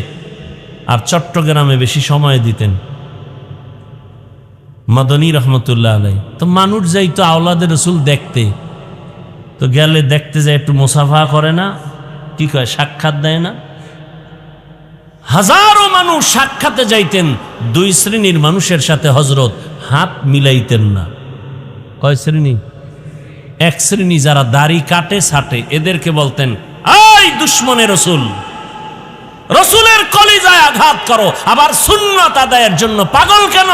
আর চট্টগ্রামে বেশি সময় দিতেন, মাদানী রহমতুল্লাহ আলাই। তো মানুষ যাইতো আওলাদে রসুল দেখতে, তো গেলে দেখতে যায় একটু মুসাফা করে না, কি কয়, সাক্ষাৎ দেয় না? হাজারো মানুষ সাক্ষাতে যাইতেন, 2 শ্রেণীর মানুষের সাথে হযরত হাত মিলাইতেন না। কয় শ্রেণী? 1 শ্রেণী যারা দাড়ি কাটে ছাটে, এদেরকে বলতেন, এই দুশ্মনের রসুল, রসুলের কলিজায় আঘাত করো, আবার সুন্নাত আদায়ের জন্য পাগল কেন?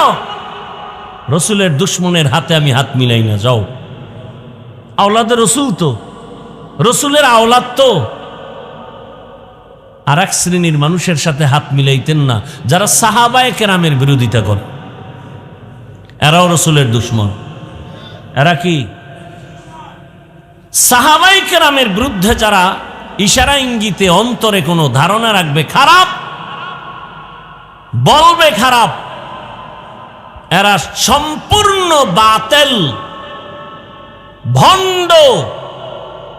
রসুলের দুশ্মনের হাতে আমি হাত মিলাই না, যাও। আওলাদের রসুল তো, রসুলের আওলাদ তো। আর 1 শ্রেণীর মানুষের সাথে হাত মিলাইতেন না, যারা সাহাবায়ে কেরামের বিরোধিতা করে, এরাও রসুলের দুশ্মন। এরা কি? সাহাবায়ে কেরামের বিরুদ্ধে যারা ইশারা ইঙ্গিতে অন্তরে কোনো ধারণা রাখবে খারাপ, বলবে খারাপ, এরা সম্পূর্ণ বাতেল, ভণ্ড।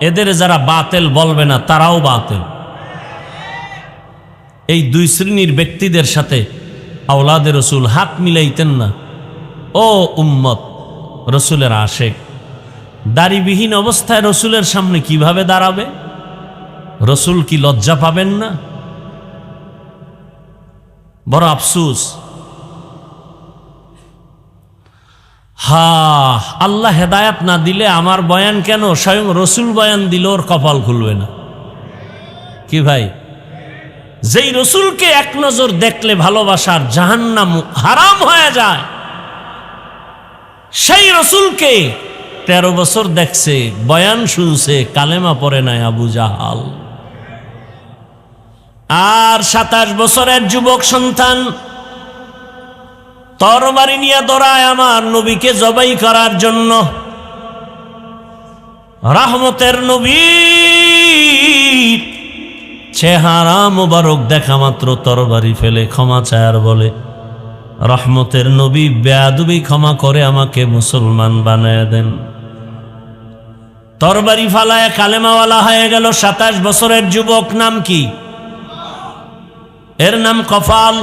এদের যারা বাতেল বলবে না, তারাও বাতেল। এই 2 শ্রেণীর ব্যক্তিদের সাথে আওলাদে রসুল হাত মিলাইতেন না। ও উম্মত, রসুলের আশেক দাড়িবিহীন অবস্থায় রসুলের সামনে কিভাবে দাঁড়াবে? রসুল কি লজ্জা পাবেন না? বড় আফসোস। আল্লাহ হেদায়াত না দিলে আমার বয়ান কেন, স্বয়ং রসুল বয়ান দিল, ওর কপাল খুলবে না। কি ভাই, যেই রসুলকে এক নজর দেখলে ভালোবাসার জাহান্নাম হারাম হয়ে যায়, সেই রসুলকে 13 বছর দেখছে, বয়ান শুনছে, কালেমা পড়ে নাই আবু জাহাল। আর 27 বছরের যুবক সন্তান তরবারি নিয়ে দৌড়ায় আমার নবীকে জবাই করার জন্য। রহমতের নবী চেহারা মোবারক দেখা মাত্র তরবারি ফেলে ক্ষমা চায়ার বলে, রহমতের নবী বেয়াদবি ক্ষমা করে আমাকে মুসলমান বানায় দেন। তরবারি ফালায় কালেমাওয়ালা হয়ে গেল 27 বছরের যুবক। নাম কি? এর নাম কপাল।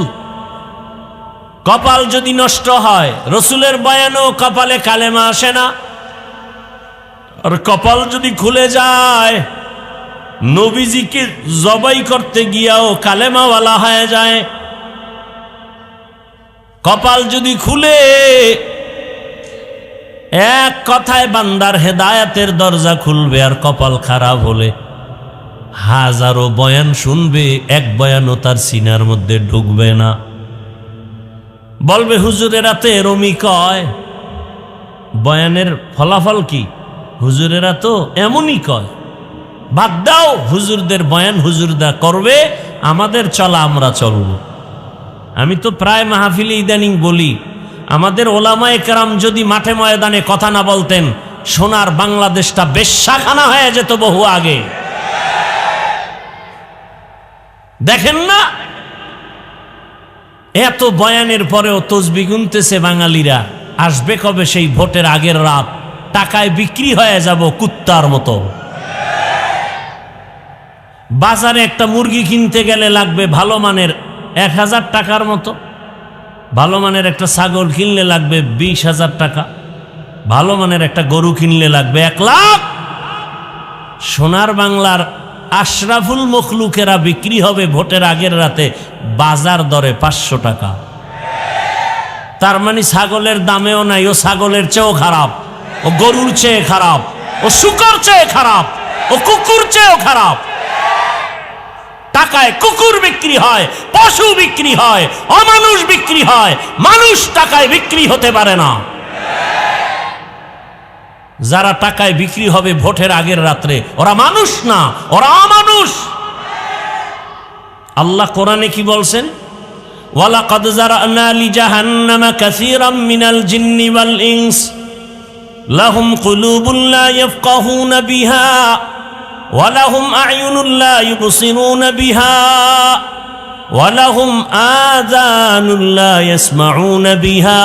কপাল যদি নষ্ট হয়, রসুলের বয়ানও কপালে কালেমা আসে না। আর কপাল যদি খুলে যায়, নবীজিকে জবাই করতে গিয়াও কালেমাওয়ালা হয়ে যায়। কপাল যদি খুলে, এক কথায় বান্দার হেদায়েতের দরজা খুলবে। আর কপাল খারাপ হলে হাজারো বয়ান শুনবে, এক বয়ানও তার সিনার মধ্যে ঢুকবে না। বলবে হুজুরেরা তো এরমই কয়। বয়ানের ফলাফল কি? হুজুরেরা তো এমনই কয়। বাদ দাও, হুজুরদের বয়ান হুজুরদা করবে, আমাদের চলা আমরা চলব। আমি তো প্রায় মাহফিলে ইদানিং বলি, আমাদের ওলামায়ে কেরাম যদি মাঠে ময়দানে কথা না বলতেন, সোনার বাংলাদেশটা বেশ্যাখানা হয়ে যেত বহু আগে। দেখেন না, এত বয়ানের পরেও তসবিহ গুনতেছে বাঙালিরা। আসবে কবে সেই ভোটের আগের রাত, টাকায় বিক্রি হয়ে যাব কুত্তার মতো। বাজারে একটা মুরগি কিনতে গেলে লাগবে ভালো মানের 1000 টাকার মতো, ভালো মানের একটা ছাগল কিনলে লাগবে 20,000 টাকা, ভালো মানের একটা গরু কিনলে লাগবে 1 লাখ। সোনার বাংলার আশরাফুল মখলুকেরা বিক্রি হবে ভোটের আগের রাতে বাজার দরে 500 টাকা। তার মানে ছাগলের দামেও নাই, ও ছাগলের চেয়েও খারাপ, ও গরুর চেয়ে খারাপ, ও শুকর চেয়ে খারাপ, ও কুকুর চেয়েও খারাপ। টাকায় কুকুর বিক্রি হয়, পশু বিক্রি হয়, অমানুষ বিক্রি হয়, মানুষ টাকায় বিক্রি হতে পারে না। যারা টাকায় বিক্রি হবে ভোটের আগের রাত্রে, ওরা মানুষ না, ওরা অমানুষ। আল্লাহ কোরআনে কি বলছেন? ওয়ালাকাদ যারানা লিজাহান্নামা কাসীরাম মিনাল জিন্নি ওয়াল ইনস লাহুম কুলুবুন লা ইয়াফকাহুনা বিহা ওয়া লাহুম আ'য়ুনুন লা ইউবসিরুনা বিহা ওয়া লাহুম আযানুন লা ইয়াসমাউনা বিহা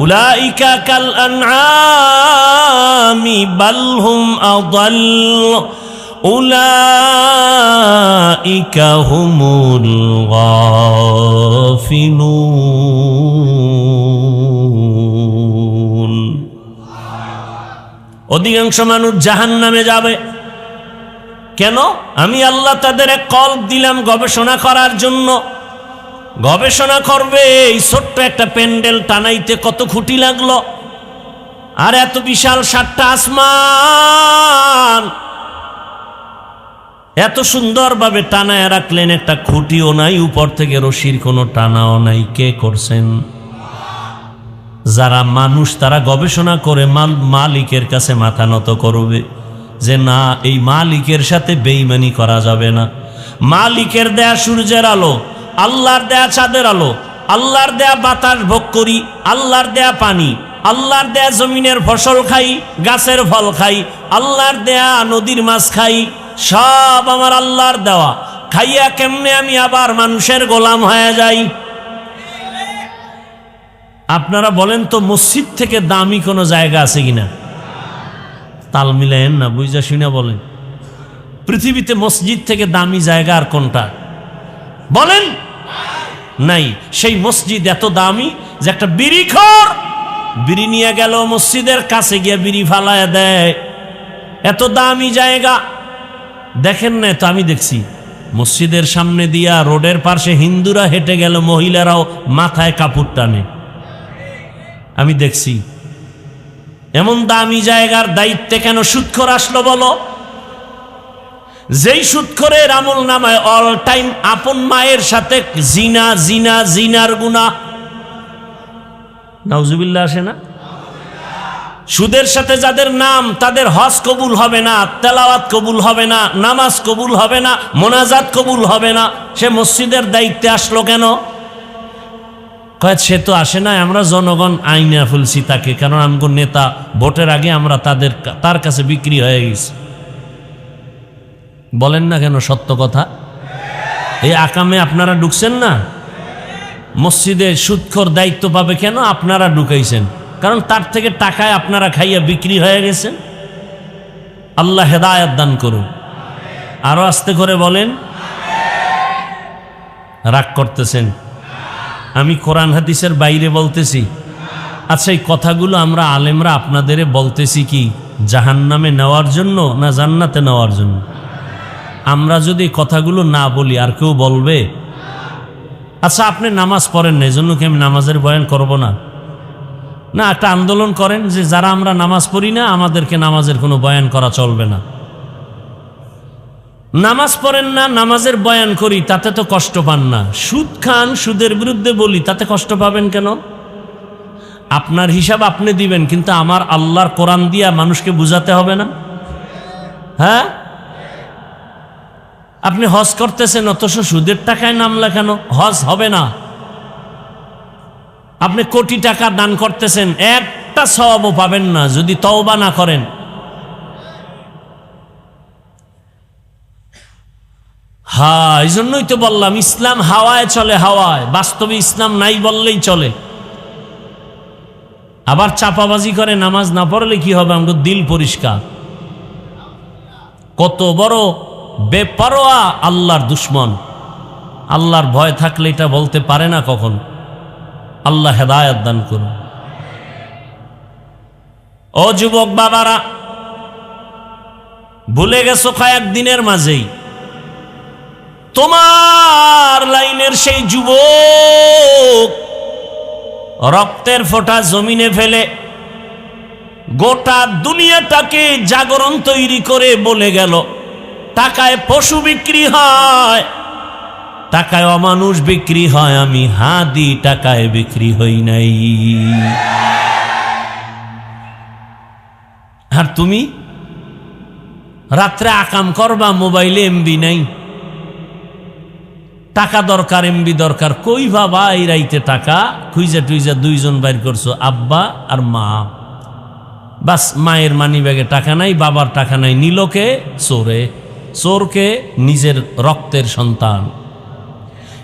উলাইকা কাল আনআমি বাল হুম আযাল উলাইকা হুমুল গাফিলুন। অধিকাংশ মানুষ জাহান্নামে যাবে। কেন? আমি আল্লাহ তাদের এক কল দিলাম গবেষণা করার জন্য। গবেষণা করবে এই ছোট্ট একটা প্যান্ডেল টানাইতে কত খুঁটি লাগলো, আর এত বিশাল 7টা আসমান এত সুন্দরভাবে টানায় রাখলেন, একটা খুঁটিও নাই, উপর থেকে রশির কোনো টানাও নাই। কে করছেন? যারা মানুষ তারা গবেষণা করে মালিকের কাছে মাথা নত করবে যে না, এই মালিকের সাথে বেঈমানি করা যাবে না। মালিকের দেয়া সূর্যের আলো, আল্লাহর দেয়া চাঁদের আলো, আল্লাহর দেয়া বাতাস ভোগ করি, আল্লাহর দেয়া পানি, আল্লাহর দেয়া জমিনের ফসল খাই, গাছের ফল খাই, আল্লাহর দেয়া নদীর মাছ খাই, সব আমার আল্লাহর দেওয়া। খাইয়া কেমনে আমি আবার মানুষের গোলাম হয়ে যাই? আপনারা বলেন তো, মসজিদ থেকে দামি কোনো জায়গা আছে কিনা? তাল মিলায়েন না, বুঝা শুনে বলেন। পৃথিবীতে মসজিদ থেকে দামি জায়গা আর কোনটা বলেন? নাই। সেই মসজিদ এত দামি যে একটা বিড়িখোর বিড়ি নিয়ে গেল মসজিদের কাছে গিয়ে বিড়ি ফালায় দেয়। এত দামি জায়গা দেখেন না তো? আমি দেখছি মসজিদের সামনে দিয়া রোডের পাশে হিন্দুরা হেঁটে গেল, মহিলারাও মাথায় কাপড় টানে। আমি দেখছি। এমন দামি জায়গার দায়িত্বে কেন সুদখোর আসলো বলো? যেই সুদখোরের আমল নামায় অল টাইম আপন মায়ের সাথে জিনা জিনা জিনার গুনাহ, নাউজুবিল্লাহ আসে না? সুদের সাথে যাদের নাম, তাদের হজ কবুল হবে না, তেলাওয়াত কবুল হবে না, নামাজ কবুল হবে না, মোনাজাত কবুল হবে না। সে মসজিদের দায়িত্বে আসলো কেন? কয় সে তো আসে না, আমরা জনগণ আইনা ফেলছি তাকে, কারণ আমগো নেতা ভোটের আগে আমরা তার কাছে বিক্রি হয়ে গেছি। বলেন না কেন? সত্য কথা। এই আকামে আপনারা ঢুকছেন না। মসজিদে সুদখোর দায়িত্ব পাবে কেন? আপনারা ঢুকাইছেন, কারণ তার থেকে টাকায় আপনারা খাইয়া বিক্রি হয়ে গেছেন। আল্লাহ হেদায়েত দান করুন। আরো আস্তে করে বলেন। রাগ করতেছেন? আমি কোরআন হাদিসের বাইরে বলতেছি। আচ্ছা, এই কথাগুলো আমরা আলেমরা আপনাদের বলতেছি কি জাহান্নামে নেওয়ার জন্য না জান্নাতে নেওয়ার জন্য? আমরা যদি কথাগুলো না বলি আর কেউ বলবে? আচ্ছা, আপনি নামাজ পড়েন না, এই জন্য কি আমি নামাজের বয়ান করব না? না, একটা আন্দোলন করেন যে যারা আমরা নামাজ পড়ি না আমাদেরকে নামাজের কোনো বয়ান করা চলবে না। নামাজ পড়েন না, নামাজের বয়ান করি, তাতে তো কষ্ট পান না। সুদ খান, সুদের বিরুদ্ধে বলি, তাতে কষ্ট পাবেন কেন? আপনার হিসাব আপনি দিবেন, কিন্তু আমার আল্লাহর কোরআন দিয়া মানুষকে বুঝাতে হবে না? হ্যাঁ, আপনি হজ করতেছেন অথচ সুদের টাকায় নাম লেখানো, হজ হবে না। আপনি কোটি টাকা দান করতেছেন, একটা সওয়াবও পাবেন না যদি তওবা না করেন। হ্যাঁ, এই জন্যই তো বললাম ইসলাম হাওয়ায় চলে, হাওয়ায়। বাস্তবে ইসলাম নাই বললেই চলে। আবার চাপাবাজি করে নামাজ না পড়লে কি হবে? আমাদের দিল পরিষ্কার। কত বড় বেপরোয়া আল্লাহর দুশ্মন। আল্লাহর ভয় থাকলে এটা বলতে পারে না কখন। আল্লাহ হেদায়েত দান করুন। ও যুবক বাবারা, ভুলে গেছো কয়েকদিনের মাঝেই তোমার লাইনের সেই যুবক রক্তের ফোঁটা জমিনে ফেলে গোটা দুনিয়াটাকে জাগরণ তৈরি করে বলে গেল, টাকায় পশু বিক্রি হয়, টাকায় অমানুষ বিক্রি হয়, আমি হাদি টাকায় বিক্রি হই নাই। আর তুমি রাত্রে আকাম করবা, মোবাইলে এমবি নাই, টাকা দরকার, এমবি দরকার। কই বাবা এই রাইতে টাকা খুঁজা টুইজা দুইজন বাইর করছো, আব্বা আর মা। বাস, মায়ের মানি ব্যাগে টাকা নাই, বাবার টাকা নাই, নিলকে চোরে, চোরকে নিজের রক্তের সন্তান।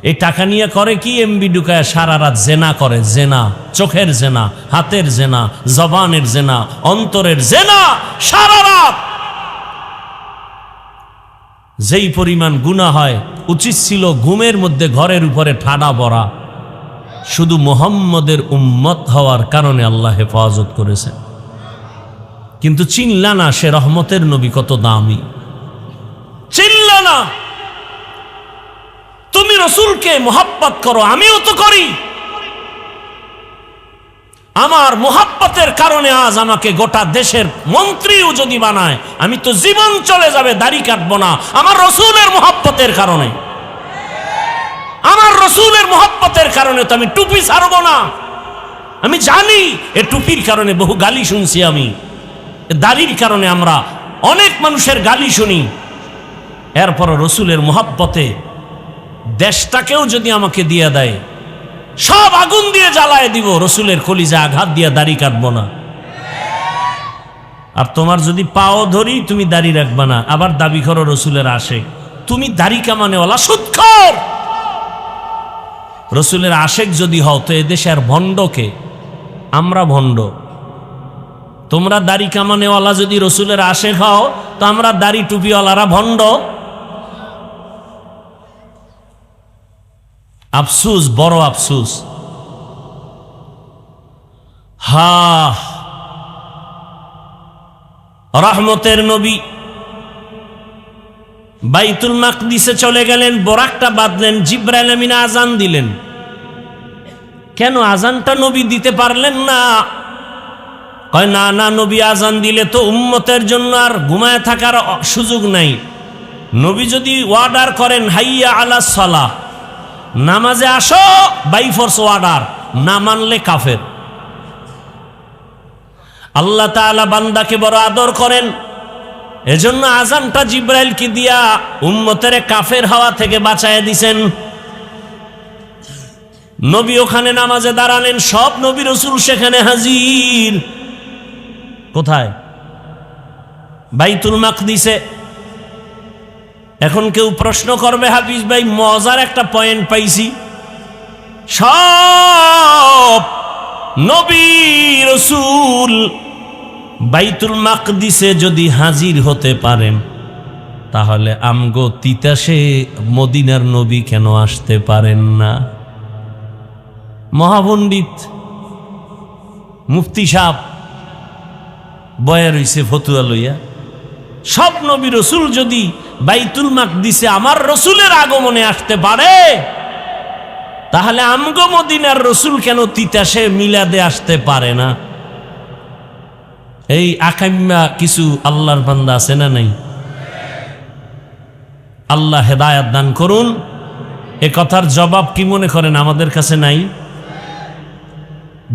এই টাকা নিয়ে করে কি? এমবি ঢুকায় সারা রাত জেনা করে। জেনা, চোখের জেনা, হাতের জেনা, জবানের জেনা, অন্তরের জেনা, সারা রাত। যেই পরিমাণ গুনাহ হয়, উচিত ছিল ঘুমের মধ্যে ঘরের উপরে ঠাডা পড়া। শুধু মুহাম্মদের উম্মত হওয়ার কারণে আল্লাহ হেফাজত করেছেন। কিন্তু চিনলা না সে রহমতের নবী কত দামি, চিনলা না। তুমি রসুলকে মোহাব্বত করো, আমিও তো করি। আমার মোহাব্বতের কারণে আজ আমাকে গোটা দেশের মন্ত্রীও যদি বানায়, আমি তো জীবন চলে যাবে, দাড়ি কাটবো না, আমার রসুলের মোহাব্বতের কারণে। আমার রসুলের মোহাব্বতের কারণে তো আমি টুপি ছাড়বো না। আমি জানি এ টুপির কারণে বহু গালি শুনছি, আমি দাড়ির কারণে আমরা অনেক মানুষের গালি শুনি। এরপর রসুলের মোহাব্বতে দেশটাকেও যদি আমাকে দিয়ে দেয়, সব আগুন দিয়ে জ্বালায় দিব, রসুলের কলিজা আঘাত দিয়ে দাড়ি কাটবো না। আর তোমার যদি পাও ধরি, তুমি দাড়ি রাখবা না, আবার দাবি করো রসুলের আশেক। তুমি দাড়ি কামানেওয়ালা সুদখোর। রসুলের আশেক যদি হও তো এদেশে আর ভণ্ডকে, আমরা ভণ্ড। তোমরা দাড়ি কামানেওয়ালা যদি রসুলের আশেক হও তো আমরা দাড়ি টুপিওয়ালারা ভণ্ড। আফসুস, বড় আফসুস। রহমতের নবী বাইতুল মাকদিসে চলে গেলেন, বোরাকটা বাঁধলেন, জিব্রাইল আমিন আজান দিলেন। কেন আজানটা নবী দিতে পারলেন না? কয় না না, নবী আজান দিলে তো উম্মতের জন্য আর ঘুমায় থাকার সুযোগ নাই। নবী যদি অর্ডার করেন হাইয়া আলা সালাহ, নামাজে আসো, বাই ফোর্স অর্ডার, না মানলে কাফের। আল্লাহ তাআলা বান্দাকে বড় আদর করেন, এজন্য আজানটা জিব্রাইলকে দিয়া উম্মতের কাফের হওয়া থেকে বাঁচায় দিছেন। নবী ওখানে নামাজে দাঁড়ালেন, সব নবী রাসূল সেখানে হাজির। কোথায়? বাইতুল মাকদিসে। এখন কেউ প্রশ্ন করবে, হাফিজ ভাই মজার একটা পয়েন্ট পাইছি, সব নবী রাসূল বাইতুল মাকদিসে যদি হাজির হতে পারেন, তাহলে আমগো তিতাসে মদিনার নবী কেন আসতে পারেন না? মহাপণ্ডিত মুফতি সাহেব বয়া রইছে ফতুয়া লইয়া, সব নবী রসুল যদি বাইতুল মাকদিসে আমার রসুলের আগমনে আসতে পারে, তাহলে আমগো মদিনার রসুল কেন তিতাসে মিলাদে আসতে পারে না? এই আকাম্যা কিছু আল্লাহর বান্দা আছে না নাই? আল্লাহ হেদায়াত দান করুন। এ কথার জবাব কি মনে করেন আমাদের কাছে নাই?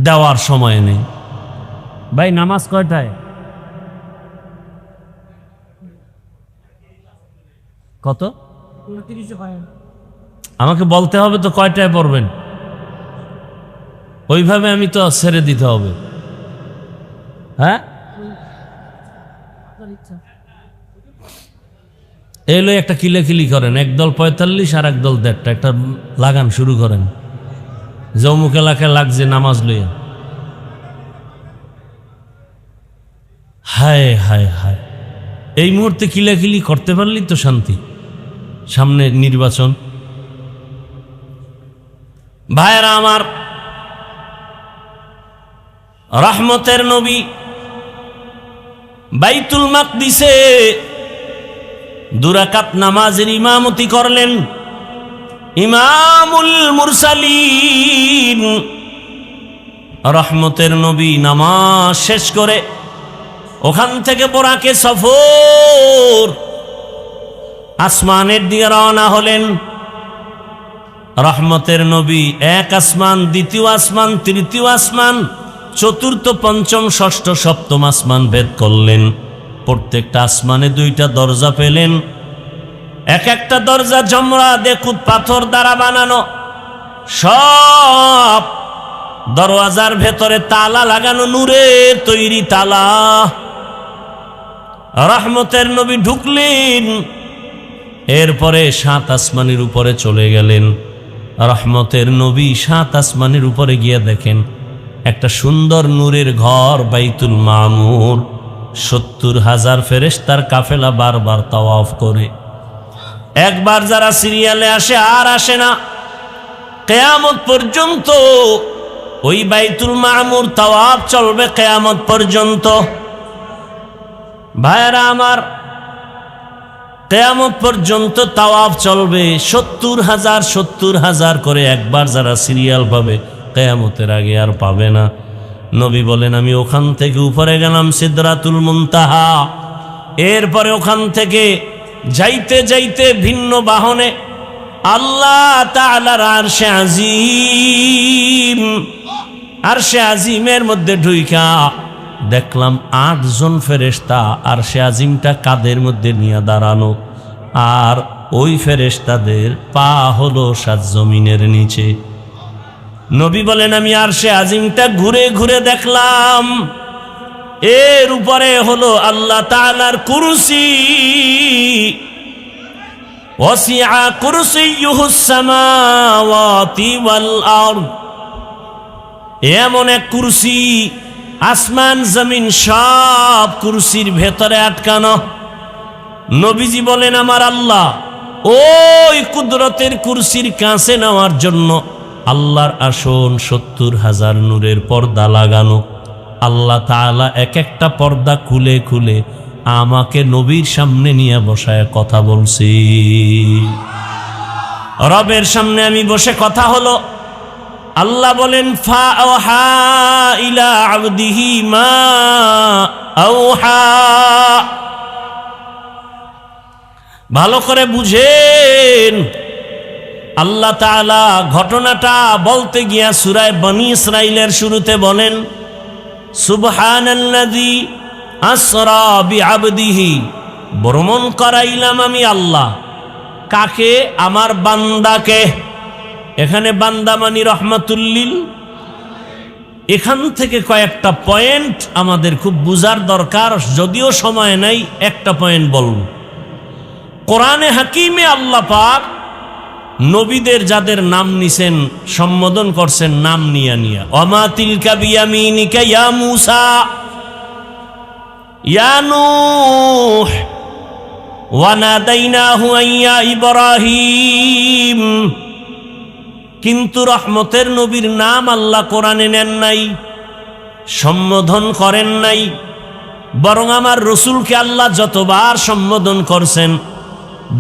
দেওয়ার সময় নেই। ভাই নামাজ কয়টায়? কত? আমাকে বলতে হবে তো কয়টায় পড়বেন, ওইভাবে আমি তো ছেড়ে দিতে হবে। হ্যাঁ, এলো একটা কিলাকিলি করেন, একদল 45 আর একদল 1.5, একটা লাগান শুরু করেন, জমুক এলাকায় লাগছে নামাজ লইয়া। হায় হায় হায়, এই মুহূর্তে কিলাকিলি করতে পারলেই তো শান্তি। সামনে নির্বাচন। ভাইরা আমার, রহমতের নবী বাইতুল মাকদিসে 2 রাকাত নামাজের ইমামতি করলেন। ইমামুল মুরসালিন রহমতের নবী নামাজ শেষ করে ওখান থেকে বোরাকে সফর আসমানের দিকে রওনা হলেন। রহমতের নবী 1 আসমান, 2য় আসমান, 3য় আসমান, 4র্থ, 5ম, 6ষ্ঠ, 7ম আসমান ভেদ করলেন। প্রত্যেকটা আসমানে 2টা দরজা পেলেন। এক একটা দরজা জমরা দেখুত পাথর দ্বারা বানানো। সব দরওয়াজার ভেতরে তালা লাগানো, নূরের তৈরি তালা। রহমতের নবী ঢুকলেন, এরপরে 7 আসমানের উপরে চলে গেলেন। রহমতের নবী 7 আসমানের উপরে গিয়ে দেখেন একটা সুন্দর নূরের ঘর, বাইতুল মামুর। 70,000 ফেরেশতার কাফেলা বারবার তাওয়াফ করে। একবার যারা সিরিয়ালে আসে আর আসে না, কিয়ামত পর্যন্ত ওই বাইতুল মামুর তাওয়াফ চলবে কিয়ামত পর্যন্ত। ভাইরা আমার, কিয়ামত পর্যন্ত তাওয়াফ চলবে। 70,000 করে একবার যারা সিরিয়াল পাবে, কিয়ামতের আগে আর পাবে না। নবী বলেন, আমি ওখান থেকে উপরে গেলাম সিদরাতুল মুনতাহা। এরপরে ওখান থেকে যাইতে যাইতে ভিন্ন বাহনে আল্লাহ তাআলার আরশে আজিম, আরশে আজিমের মধ্যে ঢুইকা দেখলাম 8 জন ফেরেশতা আরশে আজিমটা কাঁধের মধ্যে নিয়ে দাঁড়ানো, আর ওই ফেরেশতাদের পা হলো 7 জমিনের নিচে। নবী বলেন, আমি আরশে আজিমটা ঘুরে ঘুরে দেখলাম, এর উপরে হলো আল্লাহ তাআলার কুরসি। ওয়াসিআ কুরসিয়ুহুস সামাওয়াতি ওয়াল আরদ। এমন এক কুরসি, আসমান জমিন সব কুরসির ভেতরে আটকানো। নবীজি বলেন, আমার আল্লাহ ওই কুদরতের কুরসির কাছে নেওয়ার জন্য আল্লাহর আসন 70,000 নূরের পর্দা লাগানো। আল্লাহ তাআলা এক একটা পর্দা খুলে খুলে আমাকে নবীর সামনে নিয়ে বসায় কথা বলছি। রবের সামনে আমি বসে কথা হলো। আল্লাহ বলেন, ফাআওহা ইলা আবদিহি মা আওহা। ভালো করে বুঝেন, আল্লাহ তাআলা ঘটনাটা বলতে গিয়া সূরা বনী ইসরাঈলের শুরুতে বলেন, সুবহানাল্লাযী আসরা বিআবদিহি। ভ্রমণ করাইলাম আমি আল্লাহ। কাকে? আমার বান্দাকে। এখানে বান্দা মানি রহমাতুল্লিল। এখান থেকে কয়েকটা পয়েন্ট আমাদের খুব বুঝার দরকার, যদিও সময় নাই, একটা পয়েন্ট বলব। কোরআনে হাকিমে আল্লাহ পাক নবীদের যাদের নাম নিছেন, সম্বোধন করছেন নাম নিয়া নিয়া। ওমা তিলকা বিয়ামিনিকা ইয়া মূসা, ইয়া নূহ, ওয়া নাদাইনাহু ইয়া ইব্রাহিম। কিন্তু রহমতের নবীর নাম আল্লাহ কোরআনে নেন নাই, সম্বোধন করেন নাই। বরং আমার রসুলকে আল্লাহ যতবার সম্বোধন করছেন,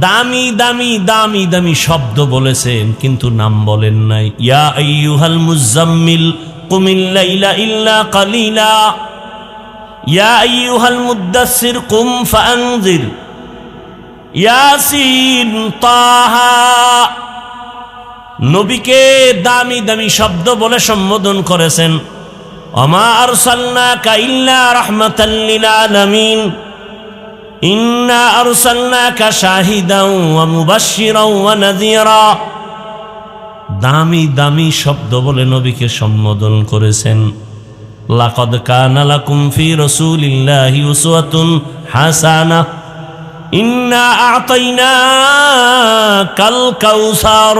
দামি দামি দামি দামি শব্দ বলেছেন, কিন্তু নাম বলেন নাই। ইয়া আইয়ুহাল মুজাম্মিল কুমিল লাইলা ইল্লা কালিলা, ইয়া আইয়ুহাল মুদ্দাসসির কুম ফাআনজির, ইয়াসিন, তাহা। নবীকে দামি দামি শব্দ বলে সম্বোধন করেছেন। ওমা আরসালনাকা ইল্লা রাহমাতাল লিল আলামিন, ইন্না আরসালনাকা শাহিদাও ওয়া মুবাশশিরাও ওয়া নাযীরা। দামি দামি শব্দ বলে নবীকে সম্বোধন করেছেন। লাকাদ কানা লাকুম ফি রাসূলিল্লাহি উসওয়াতুন হাসানাহ। ইন্না আতাইনাকাল কাউসার।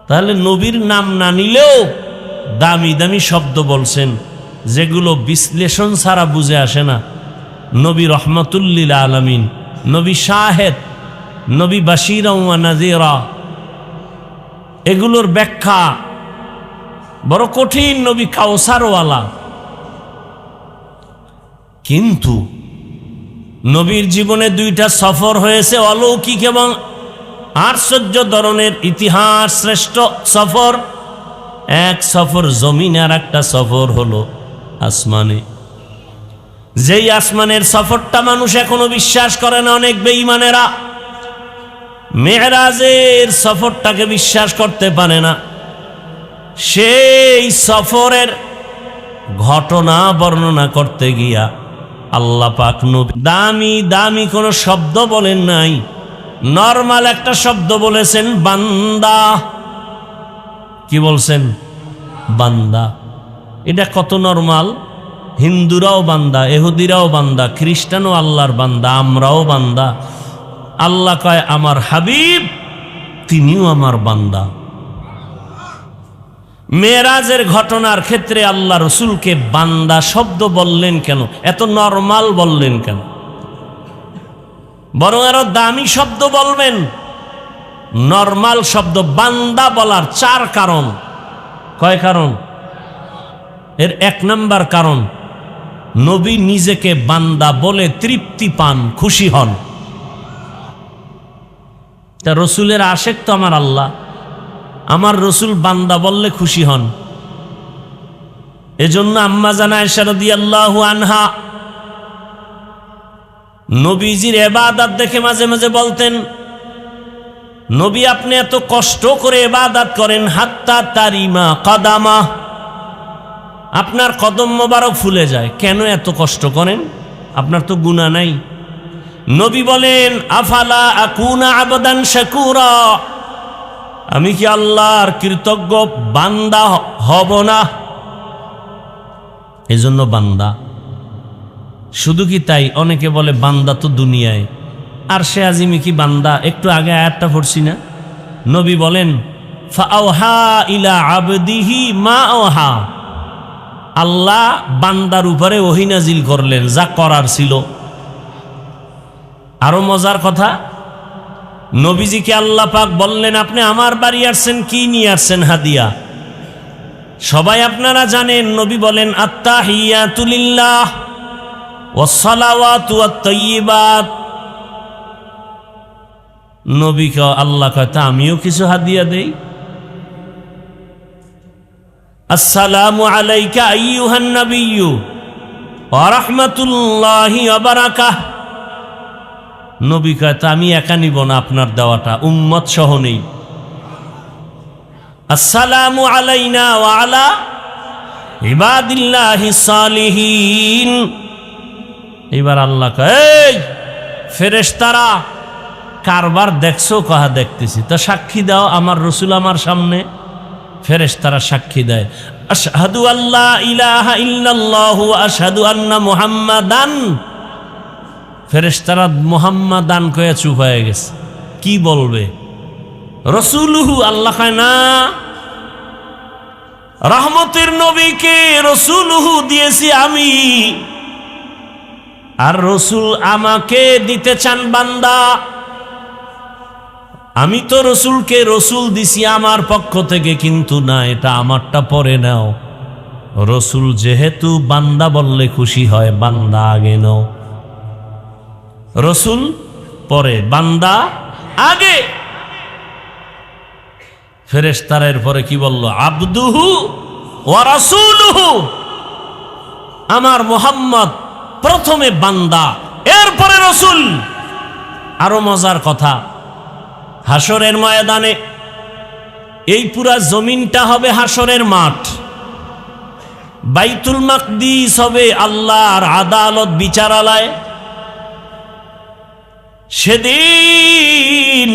তাহলে নবীর নাম না নিলেও দামি দামি শব্দ বলছেন, যেগুলো বিশ্লেষণ ছাড়া বুঝে আসে না। নবী রহমাতুল লিল আলামিন, নবী শাহেদ, নবী বাশীরা ওয়া নাযীরা, এগুলোর ব্যাখ্যা বড় কঠিন। নবী কাউসারওয়ালা। কিন্তু নবীর জীবনে দুইটা সফর হয়েছে, অলৌকিক এবং আশ্চর্য ধরনের, ইতিহাস শ্রেষ্ঠ সফর। এক সফর জমিনে, আর একটা সফর হলো আসমানে। যেই আসমানের সফরটা মানুষ এখনো বিশ্বাস করে না, অনেক বেঈমানেরা মেরাজের সফরটাকে বিশ্বাস করতে পারে না। সেই সফরের ঘটনা বর্ণনা করতে গিয়া আল্লাহ পাক নবী দামি দামি কোনো শব্দ বলেন নাই, নরমাল একটা শব্দ বলেছেন, বান্দা। কি বলছেন? বান্দা। এটা কত নরমাল। হিন্দুরাও বান্দা, ইহুদিরাও বান্দা, খ্রিস্টানও আল্লাহর বান্দা, আমরাও বান্দা। আল্লাহ কয় আমার হাবিব তিনিও আমার বান্দা। মেরাজের ঘটনার ক্ষেত্রে আল্লাহ রসুলকে বান্দা শব্দ বললেন কেন? এত নরমাল বললেন কেন? বরং আরো দামি শব্দ বলবেন। নরমাল শব্দ বান্দা বলার 4 কারণ। কয় কারণ? এর 1 নাম্বার কারণ, নবী নিজেকে বান্দা বলে তৃপ্তি পান, খুশি হন। তা রসুলের আশেক তো আমার আল্লাহ, আমার রসুল বান্দা বললে খুশি হন। এজন্য আম্মা জান আয়েশা রাদিয়াল্লাহু আনহা নবীজির ইবাদত দেখে মাঝে মাঝে বলতেন, নবী আপনি এত কষ্ট করে ইবাদত করেন, হাত্তা তারিমা কদামা, আপনার কদম মোবারক ফুলে যায়, কেন এত কষ্ট করেন? আপনার তো গুনাহ নাই। নবী বলেন, আফালা আকুনা আবদান শাকুরা, আমি কি আল্লাহর কৃতজ্ঞ বান্দা হব না? এজন্য বান্দা। শুধু কি তাই? অনেকে বলে বান্দা তো দুনিয়ায়, আর সে আজিমি কি বান্দা? একটু আগে আয়াতটা পড়ছি না, নবী বলেন ফাআওহা ইলা আবদিহি মা আওহা, আল্লাহ বান্দার উপরে ওহী নাজিল করলেন যা করার ছিল। আরো মজার কথা, নবীজিকে আল্লাহ পাক বললেন আপনি আমার বাড়ি আসছেন, কি নিয়ে আসছেন? হাদিয়া। সবাই আপনারা জানেন, নবী বলেন আত্তাহিয়াতু লিল্লাহ ওয়াস সালাওয়াতু ওয়াত তাইয়্যিবাত। নবীকে আল্লাহ কয় তা আমিও কিছু হাদিয়া দেই। আসসালামু আলাইকা আইয়ুহান নাবিয়্যু ওয়া রাহমাতুল্লাহি ওয়া বারাকাতুহু। নবী কয় তা আমি একা নিব না, আপনার দেওয়াটা উম্মত সহ নেই। আসসালামু আলাইনা ওয়া আলা ইবাদিল্লাহিস সালিহিন। এবার আল্লাহ কয় এই ফেরেশতারা কারবার দেখছো? কহা দেখতেছি। তা সাক্ষী দাও, আমার রসুল আমার সামনে। ফেরেশতারা সাক্ষী দেয়, আশহাদু আল্লা ইলাহা ইল্লাল্লাহু ওয়া আশহাদু আন্না মুহাম্মাদান। ফেরেশতারা মুহাম্মাদান কয়ে চুপ হয়ে গেছে, কি বলবে? রসুলুহু। আল্লাহ কয় না, রহমতের নবীকে রসুলুহু দিয়েছি আমি, আর রসুল আমাকে দিতে চান বান্দা। আমি তো রসুলকে রসুল দিছি আমার পক্ষ থেকে, কিন্তু না, এটা আমারটা পরে নাও। রসুল যেহেতু বান্দা বললে খুশি হয়, বান্দা আগে নাও। রসুল পরে, বান্দা আগে। ফেরেশতারা পরে কি বলল? আবদুহু ওয়া রাসূলুহু। আমার মুহাম্মদ প্রথমে বান্দা, এরপরে রসুল। আরো মজার কথা, হাসরের ময়দানে এই পুরা জমিনটা হবে হাসরের মাঠ, বাইতুল মাকদিস হবে আল্লাহর আদালত, বিচারালয়। সেদিন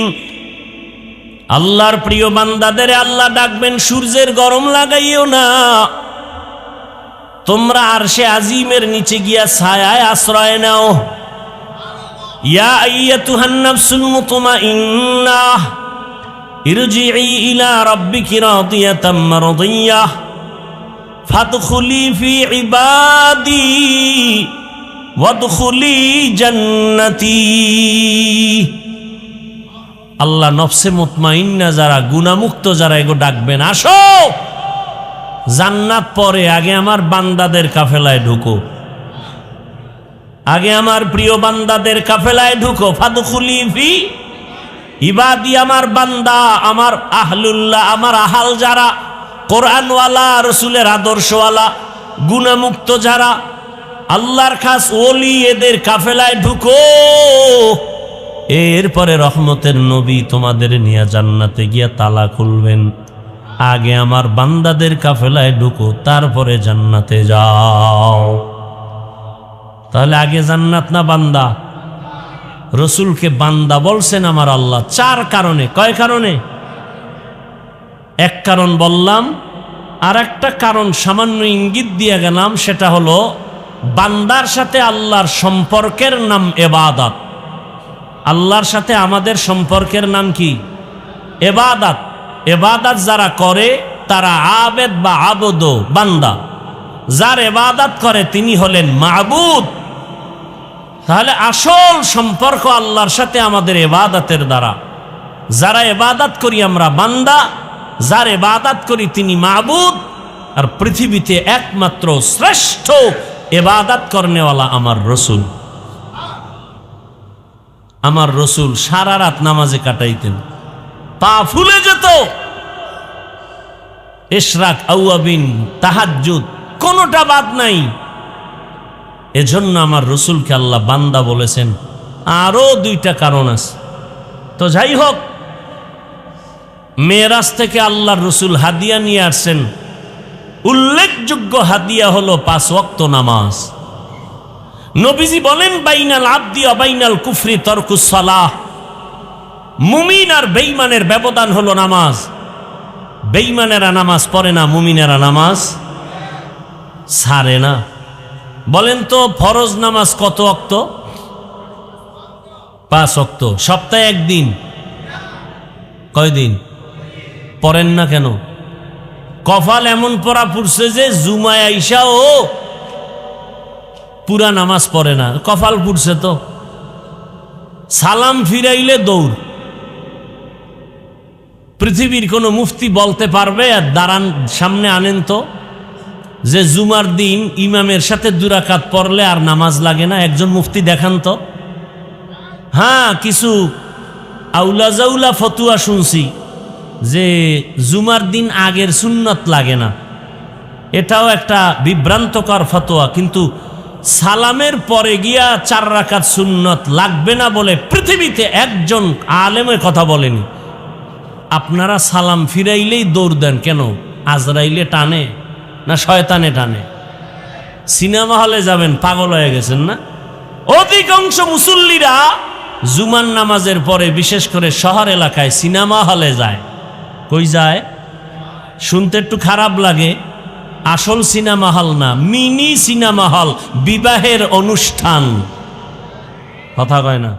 আল্লাহর প্রিয় বান্দাদের আল্লাহ ডাকবেন, সূর্যের গরম লাগাইও না, তোমরা আরশে আজিমের নিচে গিয়া ছায়ায় আশ্রয় নাও। ইয়া আইয়াতুহান নাফসুল মুতমাইন্নাহ ইরজিই ইলা রাব্বিকি রাদিয়াতাম মারদিয়াহ ফাদখুলি ফি ইবাদি ওয়াদখুলি জান্নাতি। আল্লাহ নফসে মুতমাইন্না যারা, গুনাহমুক্ত যারা, এগো ডাকবেন, আসো জান্নাত পরে, আগে আমার বান্দাদের কাফেলায় ঢুকো, আগে আমার প্রিয় বান্দাদের কাফেলায় ঢুকো। ফাদখুলি ফি ইবাদি, আমার বান্দা, আমার আহলুল্লাহ, আমার আহাল যারা, কোরআনওয়ালা, রসুলের আদর্শওয়ালা, গুনাহমুক্ত যারা, আল্লাহর খাস ওলি, এদের কাফেলায় ঢুকো। এরপরে রহমতের নবী তোমাদের নিয়ে জান্নাতে গিয়া তালা খুলবেন। আগে আমার বান্দাদের কাফেলায় ঢুকো, তারপরে জান্নাতে যাও। তাহলে আগে জান্নাত না বান্দা? রসুলকে বান্দা বলছেন আমার আল্লাহ 4 কারণে। কয় কারণে? এক কারণ বললাম, আর একটা কারণ সামান্য ইঙ্গিত দিয়ে গেলাম, সেটা হলো বান্দার সাথে আল্লাহর সম্পর্কের নাম ইবাদত। আল্লাহর সাথে আমাদের সম্পর্কের নাম কি? ইবাদত। ইবাদত যারা করে তারা আবেদ বা আবদ, বান্দা। যার ইবাদত করে তিনি হলেন মাবুদ। তাহলে আসল সম্পর্ক আল্লাহর সাথে আমাদের ইবাদতের দ্বারা। যারা ইবাদত করি আমরা বান্দা, যার ইবাদত করি তিনি মাবুদ। আর পৃথিবীতে একমাত্র শ্রেষ্ঠ ইবাদত করনেওয়ালা আমার রসুল। আমার রসুল সারা রাত নামাজে কাটাইতেন, পা ফুলে যেত। ইশরাক, আওয়াবিন, তাহাজ্জুদ কোনোটা বাদ নাই। এজন্য আমার রসুলকে আল্লাহ বান্দা বলেছেন। আরো 2টা কারণ আছে। তো যাই হোক, মেরাজ থেকে আল্লাহর রসুল হাদিয়া নিয়ে আসছেন। উল্লেখযোগ্য হাদিয়া হলো 5 ওয়াক্ত নামাজ। নবীজি বলেন, বাইনাল আবদি ওয়া বাইনাল কুফরি তারকুস সালাহ। মুমিন আর বেঈমানের ব্যবধান হলো নামাজ। বেঈমানেরা নামাজ পড়ে না, মুমিনেরা নামাজ ছাড়ে না। বলেন তো ফরজ নামাজ কত ওয়াক্ত? 5 ওয়াক্ত। সপ্তাহে 1 দিন। কয়দিন পড়েন না কেন? কপাল এমন পড়া পড়ছে যে জুমায় আইসা ও পুরা নামাজ পড়ে না। কপাল পুড়ছে তো। সালাম ফিরাইলে দৌড়। পৃথিবীর কোন মুফতি বলতে পারবে? আর দাঁড়ান, সামনে আনেন তো, যে জুমার দিন ইমামের সাথে 2 রাকাত পড়লে আর নামাজ লাগে না। একজন মুফতি দেখান তো। হ্যাঁ, কিছু আউলা জাউলা ফতুয়া শুনছি যে জুমার দিন আগের সুন্নত লাগে না। এটাও একটা বিভ্রান্তকর ফতোয়া। কিন্তু সালামের পরে গিয়া 4 রাকাত সুন্নত লাগবে না বলে পৃথিবীতে একজন আলেমের কথা বলেনি। আপনারা সালাম ফিরাইলেই দৌড় দেন কেন? আজরাইলে টানে না শয়তানে টানে? সিনেমা হলে যাবেন, পাগল হয়ে গেছেন না? অধিকাংশ মুসল্লিরা জুমার নামাজের পরে, বিশেষ করে শহর এলাকায়, সিনেমা হলে যায়। কই যায়? শুনতে একটু খারাপ লাগে, আসল সিনেমা হল না, মিনি সিনেমা হল, বিবাহের অনুষ্ঠান। কথা কয় না?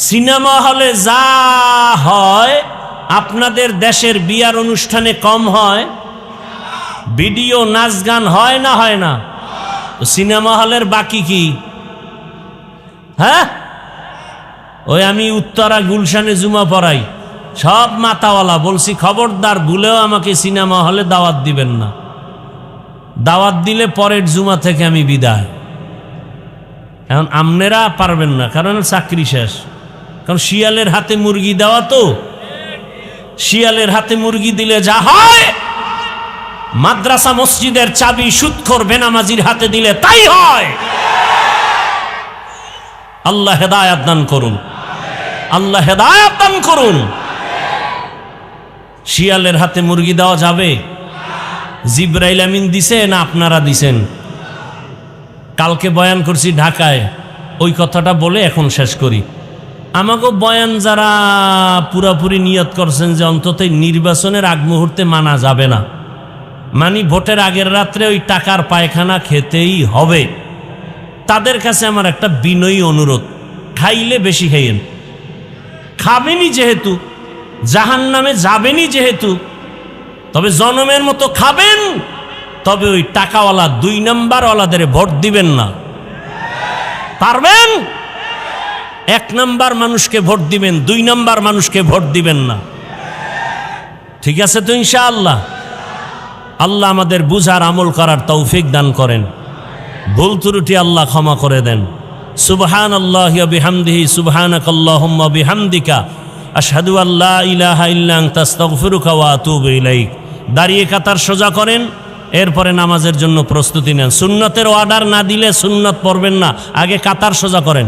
সিনেমা হলে যা হয় আপনাদের দেশের বিয়ার অনুষ্ঠানে কম হয়? ভিডিও, নাচ গান হয় না হয় না? তো সিনেমা হলের বাকি কি? হ্যাঁ, ওই আমি উত্তরা গুলশানে জুমা পড়াই, সব মাতাওয়ালা। বলছি খবরদার ভুলেও আমাকে সিনেমা হলে দাওয়াত দিবেন না। দাওয়াত দিলে পরের জুমা থেকে আমি বিদায়। এখন আমনেরা পারবেন না, কারণ চাকরি শেষ। কারণ শিয়ালের হাতে মুরগি দেওয়া তো। শিয়ালের হাতে মুরগি দিলে যা হয়, মাদ্রাসা মসজিদের চাবি সুদখোর বেনামাজির হাতে দিলে তাই হয়। আল্লাহ হেদায়াত দান করুন, আল্লাহ হেদায়াত দান করুন। শিয়ালের হাতে মুরগি দেওয়া যাবে? জিবরাইল আমিন দিছে না আপনারা দিছেন? কালকে বয়ান করছি ঢাকায়, ওই কথাটা বলে এখন শেষ করি। আমাকে বয়ান যারা পুরাপুরি নিয়ত করছেন যে অন্তত নির্বাচনের আগ মুহূর্তে মানা যাবে না, মানে ভোটের আগের রাত্রে ওই টাকার পায়খানা খেতেই হবে, তাদের কাছে আমার একটা বিনয়ী অনুরোধ, খাইলে বেশি খাইয়েন, খাবেনই যেহেতু, জাহান্নামে যাবেনই যেহেতু, তবে জনমের মতো খাবেন, তবে ওই টাকাওয়ালা 2 নাম্বারওয়ালাদের ভোট দিবেন না। পারবেন? 1 নাম্বার মানুষকে ভোট দিবেন, 2 নাম্বার মানুষকে ভোট দিবেন না। ঠিক আছে তো ইনশাআল্লাহ? আল্লাহ আমাদের বুঝার আমল করার তৌফিক দান করেন, ভুল ত্রুটি আল্লাহ ক্ষমা করে দেন। সুবহানাল্লাহি ওয়া বিহামদিহি, সুবহানাকাল্লাহুম্মা বিহামদিকা, আশহাদু আল্লা ইলাহা ইল্লা আনতা আস্তাগফিরুকা ওয়া আতুবু ইলাইক। দাঁড়িয়ে কাতার সোজা করেন, এরপরে নামাজের জন্য প্রস্তুতি নেন। সুন্নতের অর্ডার না দিলে সুন্নত পড়বেন না, আগে কাতার সোজা করেন।